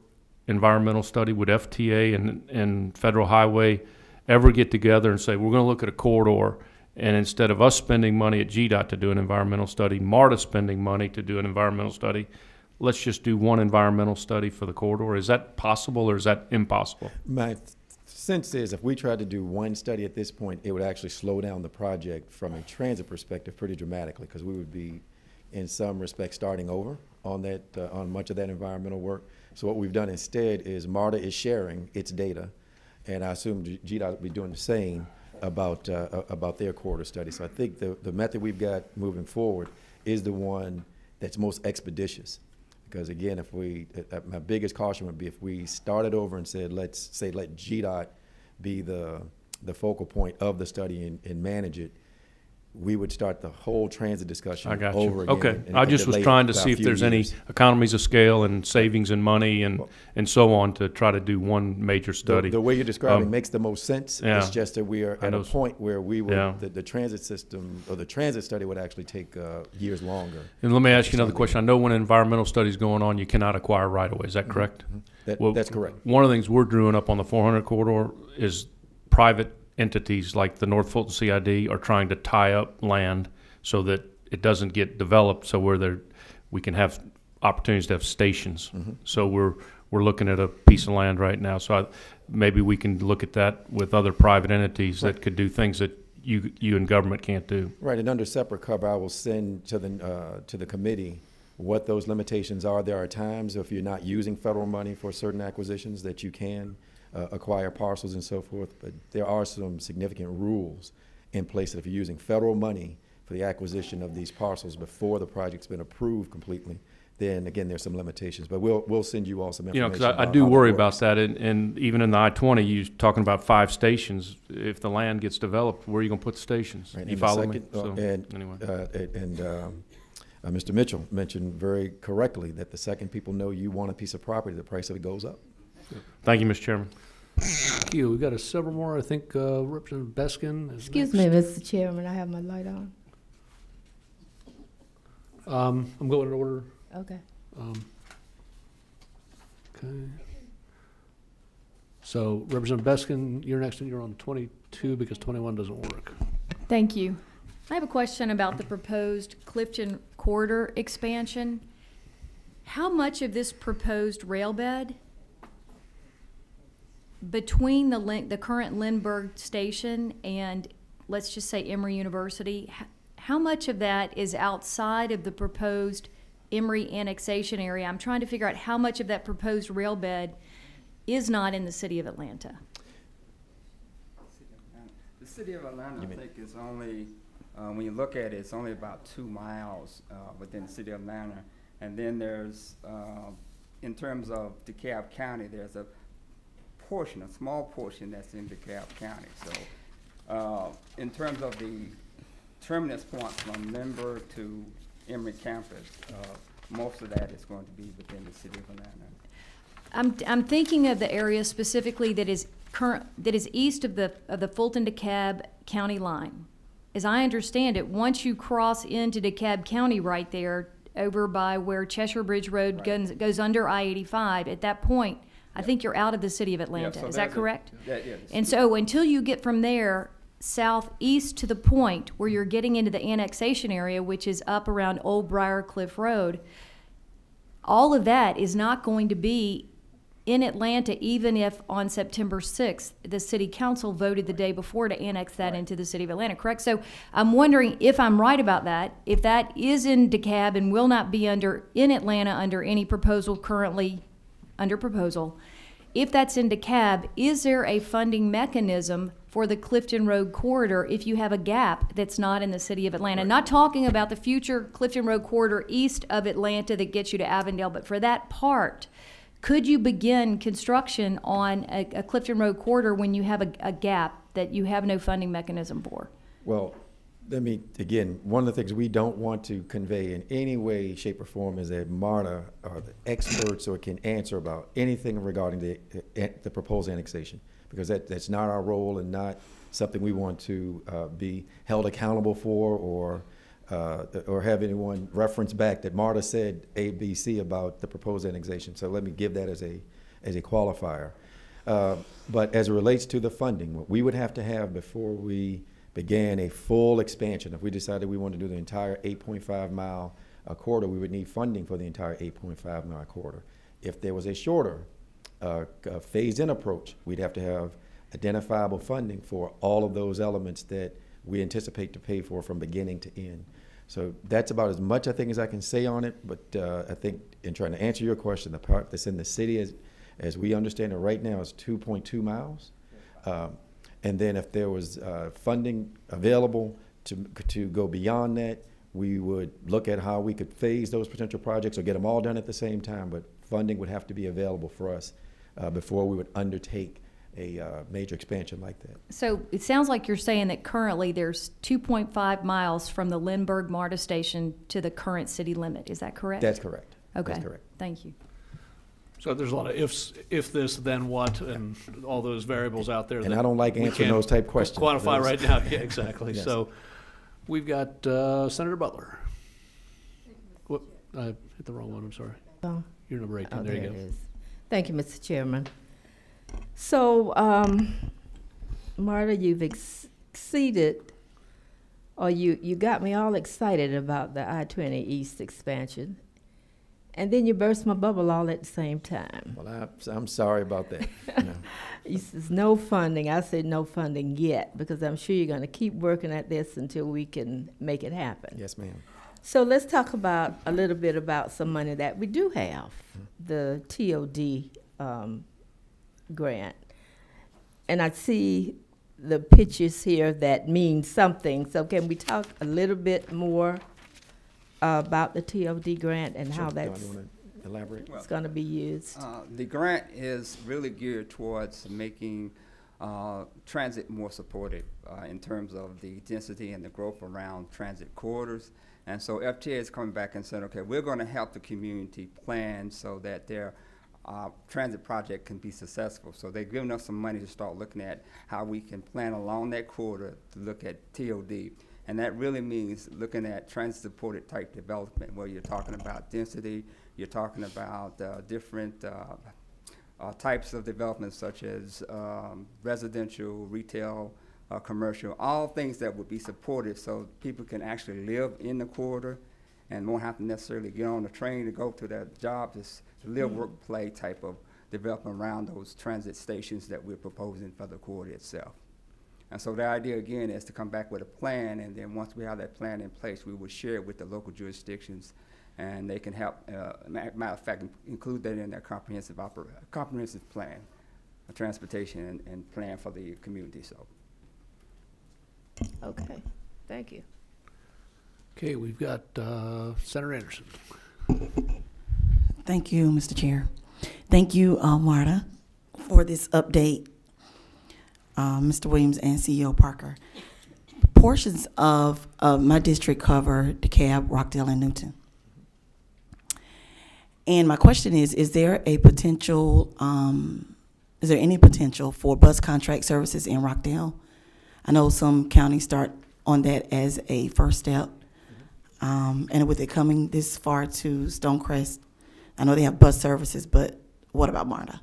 environmental study? Would FTA and Federal Highway ever get together and say, we're going to look at a corridor, and instead of us spending money at GDOT to do an environmental study, MARTA spending money to do an environmental study, let's just do one environmental study for the corridor? Is that possible, or is that impossible? My sense is if we tried to do one study at this point, it would actually slow down the project from a transit perspective pretty dramatically, because we would be, in some respects, starting over on that, on much of that environmental work. So what we've done instead is MARTA is sharing its data, and I assume GDOT will be doing the same about their corridor study. So I think the method we've got moving forward is the one that's most expeditious. Because again, if my biggest caution would be if we started over and said, let GDOT be the focal point of the study and manage it, we would start the whole transit discussion I got you. over again. Okay, and I just was delay it trying to by a see if few there's years. any economies of scale and savings in money and so on to try to do one major study. The way you're describing makes the most sense. yeah. It's just that we are at a point where we would, Yeah. the transit system or the transit study would actually take years longer. And let me ask you another question. I know when an environmental study is going on, you cannot acquire right of way. Is that correct? That's correct. One of the things we're doing up on the 400 corridor is private entities like the North Fulton CID are trying to tie up land so that it doesn't get developed, so we can have opportunities to have stations. So we're looking at a piece of land right now. So maybe we can look at that with other private entities that could do things that you and government can't do. Right, and under separate cover, I will send to the committee what those limitations are. There are times if you're not using federal money for certain acquisitions that you can acquire parcels and so forth, but there are some significant rules in place that if you're using federal money for the acquisition of these parcels before the project's been approved completely, then again, there's some limitations. But we'll send you all some information. Because I about do how that worry works. about that, and even in the I-20, you're talking about 5 stations. If the land gets developed, where are you going to put the stations? Right, You and the follow second- me? So, anyway. Mr. Mitchell mentioned very correctly that the second people know you want a piece of property, the price of it goes up. Thank you, Mr. Chairman. Thank you. We've got several more. I think Representative Beskin is Excuse next. me, Mr. Chairman, I have my light on. I'm going in order. Okay. Okay. So Representative Beskin, you're next, and you're on 22 because 21 doesn't work. Thank you. I have a question about the proposed Clifton corridor expansion. How much of this proposed rail bed between the current Lindbergh station and, let's just say, Emory University, how much of that is outside of the proposed Emory annexation area? I'm trying to figure out how much of that proposed rail bed is not in the city of Atlanta. The city of Atlanta, I think, is only, when you look at it, it's only about 2 miles within the city of Atlanta. And then there's, in terms of DeKalb County, there's a small portion that's in DeKalb County. So in terms of the terminus points from Lindbergh to Emory campus, most of that is going to be within the city of Atlanta. I'm thinking of the area specifically that is east of the Fulton DeKalb County line. As I understand it, once you cross into DeKalb County right there, over by where Cheshire Bridge Road goes under I-85, at that point, I think you're out of the city of Atlanta. Yeah, so is that correct? Yeah. And so until you get from there southeast to the point where you're getting into the annexation area, which is up around Old Briar Cliff Road, all of that is not going to be in Atlanta, even if on September 6th, the city council voted the day before to annex that into the city of Atlanta, correct? So I'm wondering if I'm right about that, if that is in DeKalb and will not be in Atlanta under any proposal currently under proposal. If that's in DeKalb, is there a funding mechanism for the Clifton Road corridor if you have a gap that's not in the city of Atlanta? Not talking about the future Clifton Road corridor east of Atlanta that gets you to Avondale, but for that part, could you begin construction on a Clifton Road corridor when you have a gap that you have no funding mechanism for? Well, again, one of the things we don't want to convey in any way, shape, or form is that MARTA are the experts or can answer about anything regarding the proposed annexation, because that's not our role and not something we want to be held accountable for or have anyone reference back that MARTA said A, B, C about the proposed annexation. So let me give that as as a qualifier. But as it relates to the funding, what we would have to have before we began a full expansion, if we decided we wanted to do the entire 8.5 mile corridor, we would need funding for the entire 8.5 mile corridor. If there was a shorter phased-in approach, we'd have to have identifiable funding for all of those elements that we anticipate to pay for from beginning to end. So that's about as much, I think, as I can say on it, but I think in trying to answer your question, the part that's in the city, as we understand it right now, is 2.2 miles. And then if there was funding available to go beyond that, we would look at how we could phase those potential projects or get them all done at the same time, but funding would have to be available for us before we would undertake a major expansion like that. So it sounds like you're saying that currently there's 2.5 miles from the Lindbergh MARTA station to the current city limit. Is that correct? That's correct. Okay. That's correct. Thank you. So there's a lot of ifs, if this, then what, and all those variables out there. And that I don't like we answering can't those type questions. Quantify right now, yeah, exactly. Yes. So we've got Senator Butler. Whoop, I hit the wrong one, I'm sorry. Oh. You're number 18, Oh, there you it go. is. Thank you, Mr. Chairman. So, Marta, you've exceeded, or you got me all excited about the I-20 East expansion, and then you burst my bubble all at the same time. Well, I'm sorry about that. You know. You says no funding. I said no funding yet, because I'm sure you're going to keep working at this until we can make it happen. Yes, ma'am. So let's talk about a little bit about some money that we do have, the TOD grant. And I see the pictures here that mean something. So can we talk a little bit more about the TOD grant and how Sure. that's John, you want to elaborate? going to be used? The grant is really geared towards making transit more supportive in terms of the density and the growth around transit corridors. And so FTA is coming back and saying, okay, we're going to help the community plan so that their transit project can be successful. So they've given us some money to start looking at how we can plan along that corridor to look at TOD. And that really means looking at transit-supported type development, where you're talking about density, you're talking about different types of development, such as residential, retail, commercial, all things that would be supported so people can actually live in the corridor and won't have to necessarily get on the train to go to their job. Just live, work, play type of development around those transit stations that we're proposing for the corridor itself. And so the idea, again, is to come back with a plan, and then once we have that plan in place, we will share it with the local jurisdictions, and they can help, matter of fact, include that in their comprehensive plan, a transportation and plan for the community. So. Okay, thank you. Okay, we've got Senator Anderson. Thank you, Mr. Chair. Thank you, Marta, for this update, Mr. Williams and CEO Parker. Portions of my district cover DeKalb, Rockdale, and Newton. And my question is there a potential, is there any potential for bus contract services in Rockdale? I know some counties start on that as a first step. And with it coming this far to Stonecrest, I know they have bus services, but what about MARTA?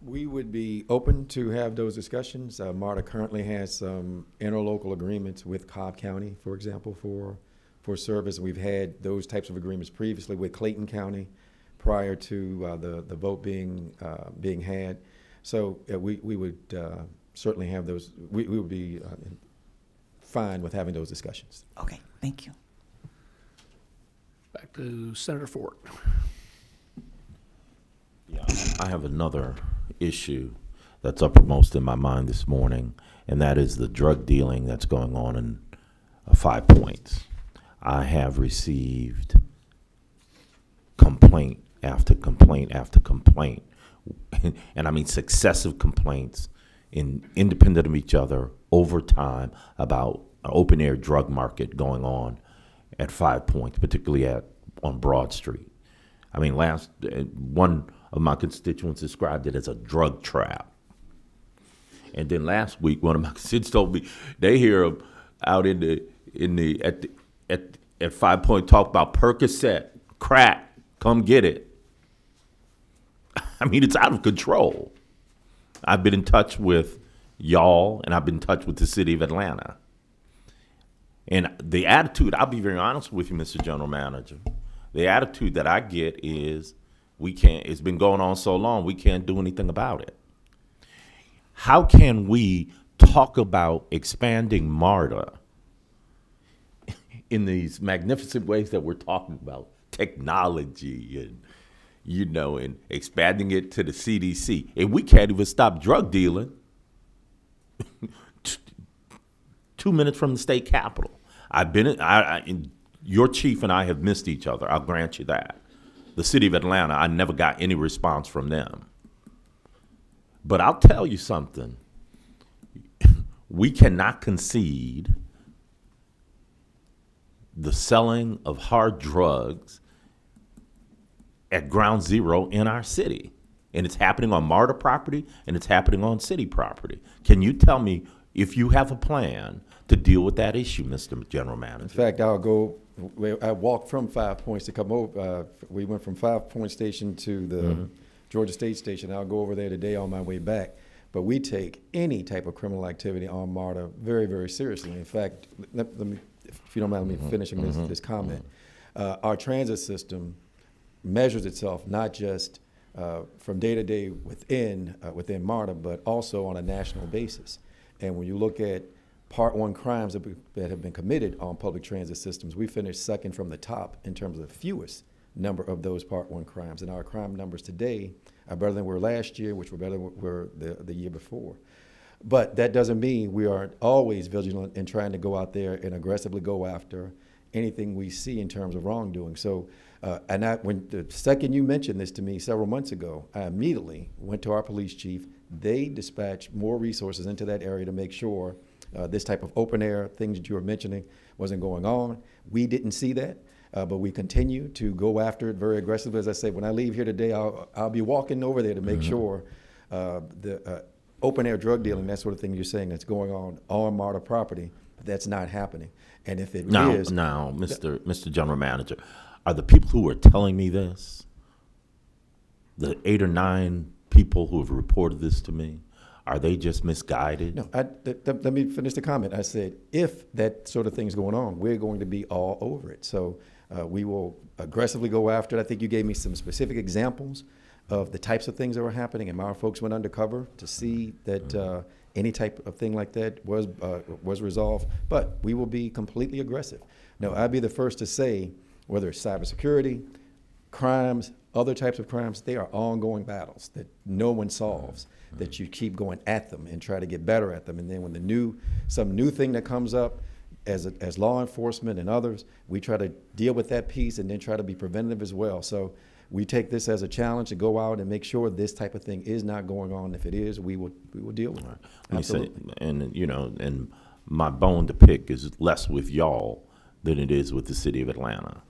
We would be open to have those discussions. MARTA currently has some interlocal agreements with Cobb County, for example, for service. We've had those types of agreements previously with Clayton County prior to the vote being had. So we would certainly have those. We would be fine with having those discussions. Okay, thank you. Back to Senator Fort. Yeah, I have another issue that's uppermost in my mind this morning, and that is the drug dealing that's going on in 5 Points. I have received complaint after complaint after complaint, and I mean successive complaints independent of each other over time about an open air drug market going on at 5 Points, particularly on Broad Street. I mean, one of my constituents described it as a drug trap. And then last week, one of my constituents told me they hear them out at 5 Point talk about Percocet, crack, come get it. I I mean, it's out of control. I've been in touch with y'all, and I've been in touch with the city of Atlanta. And the attitude, I'll be very honest with you, Mr. General Manager, the attitude that I get is it's been going on so long, we can't do anything about it. How can we talk about expanding MARTA in these magnificent ways that we're talking about, technology and, and expanding it to the CDC, and we can't even stop drug dealing 2 minutes from the state capitol? I've been, your chief and I have missed each other, I'll grant you that. The city of Atlanta, I never got any response from them. But I'll tell you something. We cannot concede the selling of hard drugs at ground zero in our city. And it's happening on MARTA property, and it's happening on city property. Can you tell me if you have a plan to deal with that issue, Mr. General Manager? In fact, I walked from 5 Points to come over. We went from 5 Point Station to the Georgia State Station. I'll go over there today on my way back. But we take any type of criminal activity on MARTA very, very seriously. In fact, let me, if you don't mind me finishing this comment, our transit system measures itself not just from day to day within MARTA, but also on a national basis. And when you look at Part 1 crimes that have been committed on public transit systems, we finished second from the top in terms of the fewest number of those Part 1 crimes. And our crime numbers today are better than we were last year, which were better than we were the year before. But that doesn't mean we are always vigilant in trying to go out there and aggressively go after anything we see in terms of wrongdoing. So, when the second you mentioned this to me several months ago, I immediately went to our police chief. They dispatched more resources into that area to make sure this type of open air things that you were mentioning wasn't going on. We didn't see that, but we continue to go after it very aggressively. As I say, when I leave here today, I'll be walking over there to make sure the open air drug dealing, that sort of thing you're saying that's going on MARTA property, that's not happening. And if it is, now, Mr. General Manager, are the people who are telling me this, the 8 or 9 people who have reported this to me, are they just misguided? No, let me finish the comment. I said, if that sort of thing's going on, we're going to be all over it. So we will aggressively go after it. I think you gave me some specific examples of the types of things that were happening, and our folks went undercover to see that any type of thing like that was resolved. But we will be completely aggressive. Now, I'd be the first to say, whether it's cybersecurity, crimes, other types of crimes, they are ongoing battles that no one solves, that you keep going at them and try to get better at them. And then when some new thing that comes up, as law enforcement and others, we try to deal with that piece and then try to be preventative as well. So we take this as a challenge to go out and make sure this type of thing is not going on. If it is, we will deal with it. Let me say, and my bone to pick is less with y'all than it is with the city of Atlanta.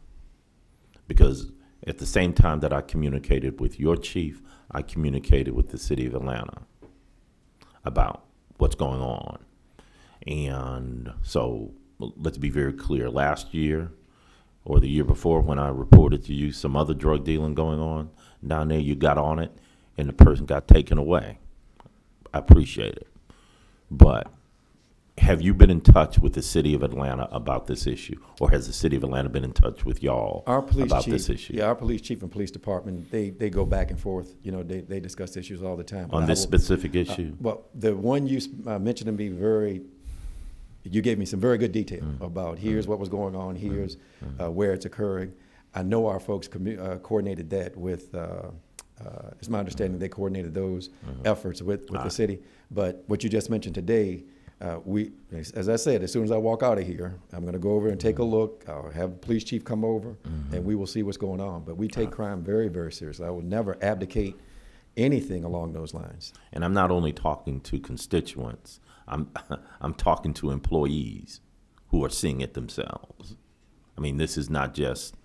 Because at the same time that I communicated with your chief, I communicated with the city of Atlanta about what's going on. And so let's be very clear. Last year or the year before, when I reported to you some other drug dealing going on down there, you got on it and the person got taken away. I appreciate it. But have you been in touch with the city of Atlanta about this issue, or has the city of Atlanta been in touch with y'all about this issue? Yeah, our police chief and police department, they go back and forth. They discuss issues all the time. On this specific issue? Well, the one you mentioned to me you gave me some very good detail about here's what was going on, here's where it's occurring. I know our folks coordinated that with, it's my understanding they coordinated those efforts with the city. But what you just mentioned today, as I said, as soon as I walk out of here, I'm going to go over and take a look. I'll have the police chief come over, and we will see what's going on. But we take crime very, very seriously. I will never abdicate anything along those lines. And I'm not only talking to constituents. I'm talking to employees who are seeing it themselves. I mean, this is not just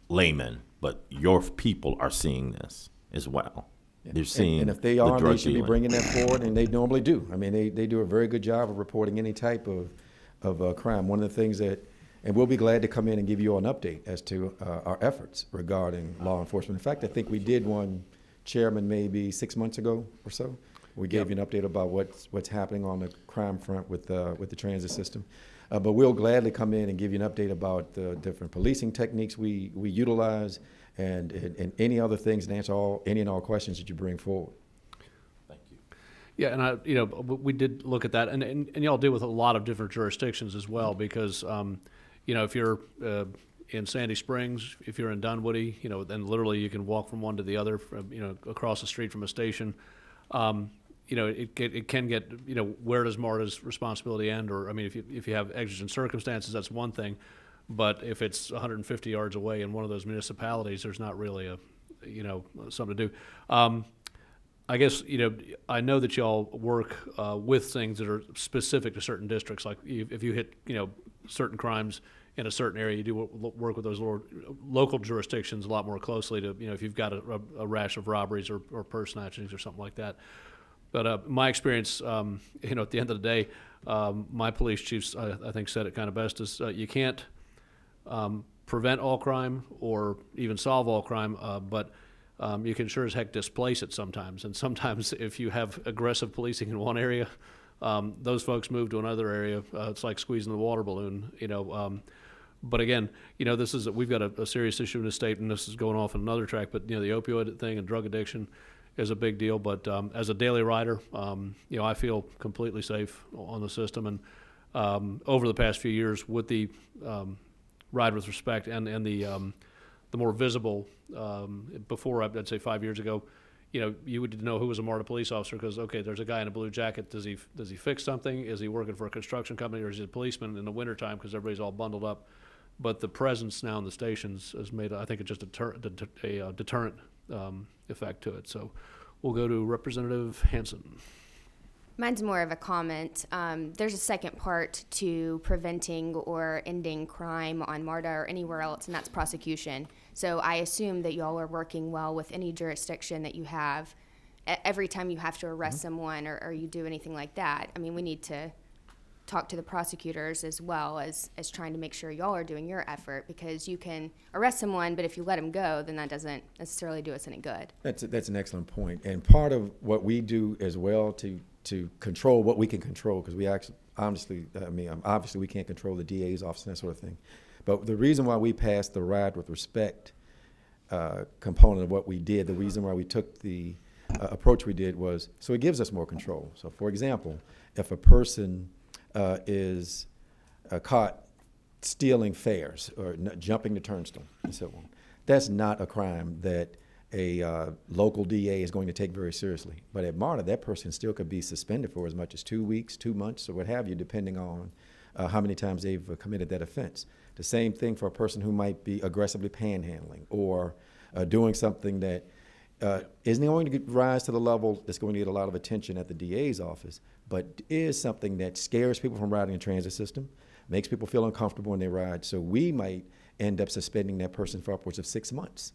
laymen, but your people are seeing this as well. They're seeing and if they are, they should be bringing that forward, and they normally do. I mean, they do a very good job of reporting any type of crime. One of the things that, And we'll be glad to come in and give you all an update as to our efforts regarding law enforcement. In fact, I think we did one, Chairman, maybe 6 months ago or so. We gave you an update about what's happening on the crime front with the transit system. But we'll gladly come in and give you an update about the different policing techniques we utilize and any other things, and answer any and all questions that you bring forward. Thank you. Yeah, and we did look at that, and y'all deal with a lot of different jurisdictions as well, because if you're in Sandy Springs, if you're in Dunwoody, then literally you can walk from one to the other, across the street from a station. It can get, where does MARTA's responsibility end? Or, I mean, if you have exigent circumstances, that's one thing. But if it's 150 yards away in one of those municipalities, there's not really something to do. I guess, I know that y'all work with things that are specific to certain districts. Like if you hit, certain crimes in a certain area, you do work with those local jurisdictions a lot more closely to, if you've got a rash of robberies or purse snatchings or something like that. But my experience, at the end of the day, my police chiefs, I think, said it kind of best, is you can't prevent all crime or even solve all crime, but you can sure as heck displace it sometimes. And sometimes if you have aggressive policing in one area, those folks move to another area. It's like squeezing the water balloon, But again, we've got a serious issue in the state, and this is going off on another track, but, the opioid thing and drug addiction is a big deal. But as a daily rider, I feel completely safe on the system. And over the past few years with the Ride with Respect and the more visible, before, I'd say 5 years ago, you would know who was a MARTA police officer because, okay, there's a guy in a blue jacket. Does he fix something? Is he working for a construction company, or is he a policeman in the wintertime because everybody's all bundled up? But the presence now in the stations has made, I think, just a deterrent effect to it. So we'll go to Representative Hansen. Mine's more of a comment. There's a second part to preventing or ending crime on MARTA or anywhere else, and that's prosecution. So I assume that y'all are working well with any jurisdiction that you have. Every time you have to arrest someone or you do anything like that, I mean, we need to talk to the prosecutors as well as trying to make sure y'all are doing your effort, because you can arrest someone, but if you let them go, then that doesn't necessarily do us any good. That's an excellent point. And part of what we do as well to control what we can control, because we actually, obviously we can't control the DA's office and that sort of thing. But the reason why we passed the Ride with Respect component of what we did, the reason why we took the approach we did was so it gives us more control. So, for example, if a person is caught stealing fares or jumping the turnstile and so on, that's not a crime that a local DA is going to take very seriously. But at MARTA, that person still could be suspended for as much as 2 weeks, 2 months, or what have you, depending on how many times they've committed that offense. The same thing for a person who might be aggressively panhandling or doing something that isn't going to rise to the level that's going to get a lot of attention at the DA's office, but is something that scares people from riding a transit system, makes people feel uncomfortable when they ride. So we might end up suspending that person for upwards of 6 months.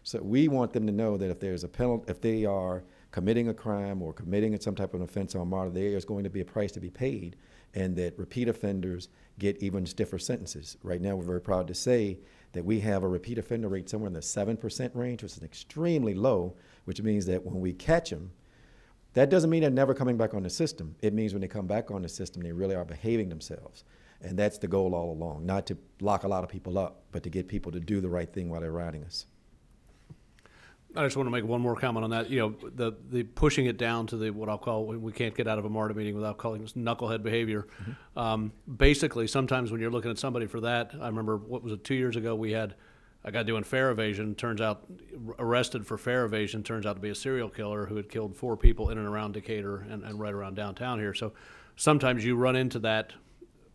So we want them to know that if there's a penalty, if they are committing a crime or committing some type of offense on MARTA, there is going to be a price to be paid, and that repeat offenders get even stiffer sentences. Right now, we're very proud to say that we have a repeat offender rate somewhere in the 7% range, which is extremely low, which means that when we catch them, that doesn't mean they're never coming back on the system. It means when they come back on the system, they really are behaving themselves. And that's the goal all along, not to lock a lot of people up, but to get people to do the right thing while they're riding us. I just want to make one more comment on that. The pushing it down to what I'll call, we can't get out of a MARTA meeting without calling this knucklehead behavior. Basically, sometimes when you're looking at somebody for that, I remember, 2 years ago, we had a guy doing fare evasion, turns out arrested for fare evasion, turns out to be a serial killer who had killed 4 people in and around Decatur and right around downtown here. So sometimes you run into that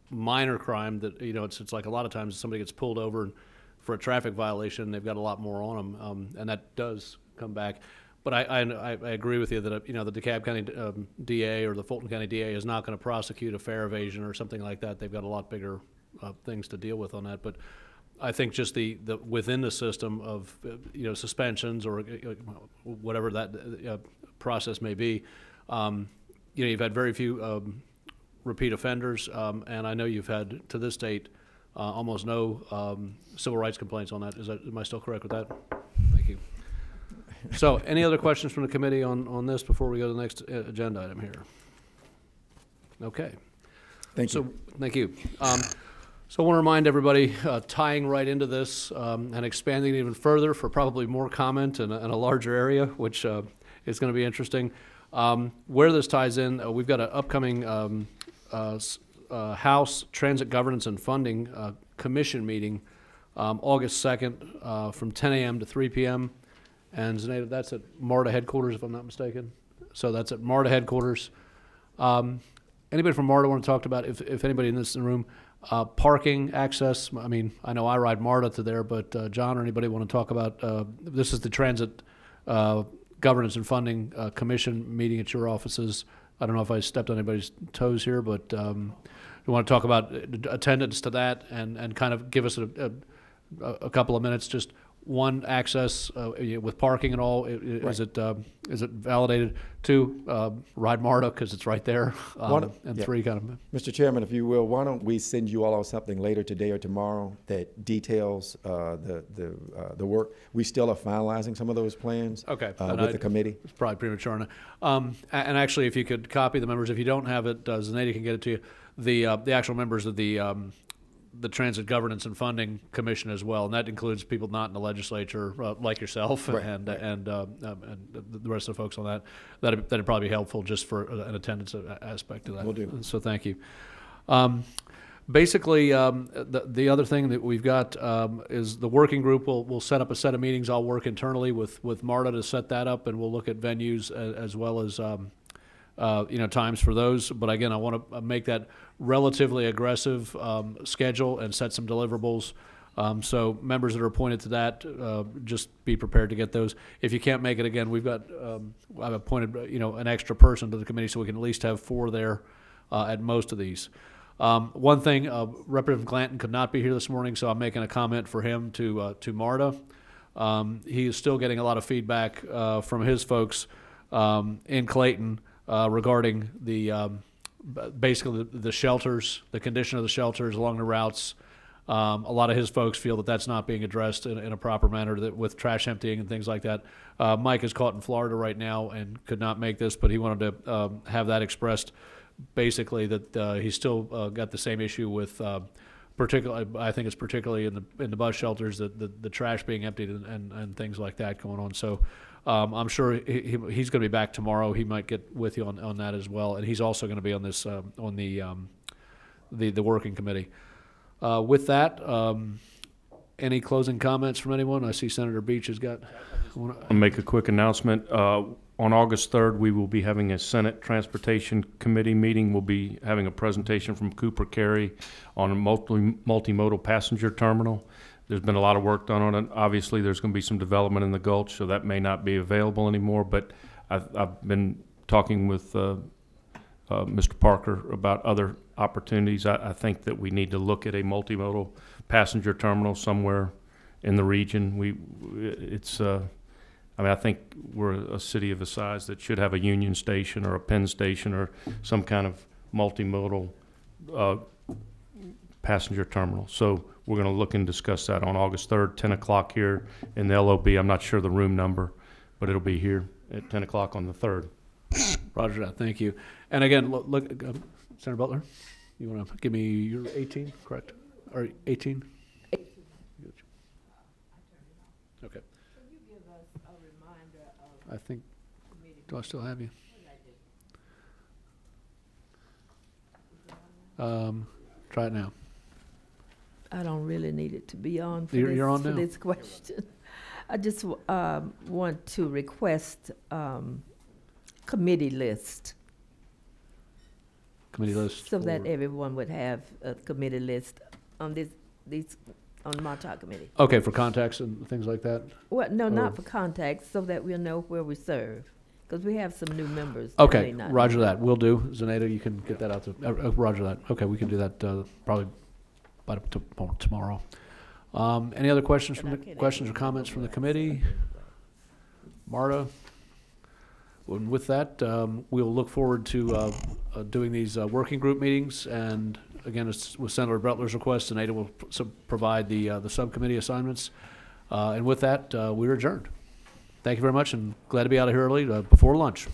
minor crime that, it's like a lot of times somebody gets pulled over for a traffic violation, they've got a lot more on them, and that does come back. But I agree with you that the DeKalb County DA or the Fulton County DA is not going to prosecute a fare evasion or something like that. They've got a lot bigger things to deal with on that. But I think just the within the system of suspensions or whatever that process may be, you've had very few repeat offenders, and I know you've had to this date almost no civil rights complaints on that. Am I still correct with that? Thank you. So, any other questions from the committee on this before we go to the next agenda item here? Okay. Thank you. Thank you. So I want to remind everybody, tying right into this and expanding it even further for probably more comment and a larger area, which is going to be interesting. Where this ties in, we've got an upcoming House Transit Governance and Funding Commission meeting August 2nd from 10 a.m. to 3 p.m. And Zenaida, that's at MARTA headquarters, if I'm not mistaken. So that's at MARTA headquarters. Anybody from MARTA want to talk about, if anybody in this room, parking, access? I mean, I know I ride MARTA to there, but John or anybody want to talk about, this is the Transit Governance and Funding Commission meeting at your offices. I don't know if I stepped on anybody's toes here, but you want to talk about attendance to that and kind of give us a couple of minutes, just one, access with parking and all. Is it validated? Two, ride MARTA because it's right there. And three, kind of. Mr. Chairman, if you will, why don't we send you all something later today or tomorrow that details the work? We still are finalizing some of those plans. Okay. With the committee. It's probably premature. And actually, if you could copy the members, if you don't have it, Zenaida can get it to you. The actual members of the Transit Governance and Funding Commission as well, and that includes people not in the legislature, like yourself, right, and the rest of the folks on that. That'd probably be helpful just for an attendance aspect of that. Will do. So thank you. Basically, the other thing that we've got is the working group will set up a set of meetings. I'll work internally with MARTA to set that up, and we'll look at venues as well as times for those. But again, I want to make that relatively aggressive schedule and set some deliverables. So members that are appointed to that, just be prepared to get those. If you can't make it, again, we've got I've appointed an extra person to the committee, so we can at least have 4 there at most of these. One thing, Representative Glanton could not be here this morning, so I'm making a comment for him to MARTA. He is still getting a lot of feedback from his folks in Clayton regarding basically the shelters, the condition of the shelters along the routes. A lot of his folks feel that that's not being addressed in a proper manner, that with trash emptying and things like that. Mike is caught in Florida right now and could not make this, but he wanted to have that expressed, basically that he's still got the same issue with I think it's particularly in the bus shelters, the trash being emptied and things like that going on. So I'm sure he's going to be back tomorrow. He might get with you on that as well, and he's also going to be on this on the working committee. With that, any closing comments from anyone? I see Senator Beach has got. I'll make a quick announcement. On August 3rd, we will be having a Senate Transportation Committee meeting. We'll be having a presentation from Cooper Carey on a multimodal passenger terminal. There's been a lot of work done on it. Obviously, there's going to be some development in the Gulch, so that may not be available anymore. But I've been talking with Mr. Parker about other opportunities. I think that we need to look at a multimodal passenger terminal somewhere in the region. I think we're a city of a size that should have a Union Station or a Penn Station or some kind of multimodal passenger terminal. So we're going to look and discuss that on August 3rd, 10 o'clock here in the LOB. I'm not sure the room number, but it'll be here at 10 o'clock on the 3rd. Roger that. Thank you. And again, look Senator Butler, you want to give me your 18, correct? Or 18? Okay. I think, do I still have you? Try it now. I don't really need it to be on for, you're on for now. this question. I just want to request committee list. Committee list. So that everyone would have a committee list on on the Martoc committee. Okay, for contacts and things like that? Well, no, not for contacts, so that we'll know where we serve. Because we have some new members. Okay, roger that. We'll do. Zenaida, you can get that out to, roger that. Okay, we can do that probably by tomorrow. Any other questions questions or comments from the committee? MARTA? With that, we'll look forward to doing these working group meetings and again, it's with Senator Butler's request, and Ada will provide the subcommittee assignments. And with that, we're adjourned. Thank you very much, and glad to be out of here early before lunch.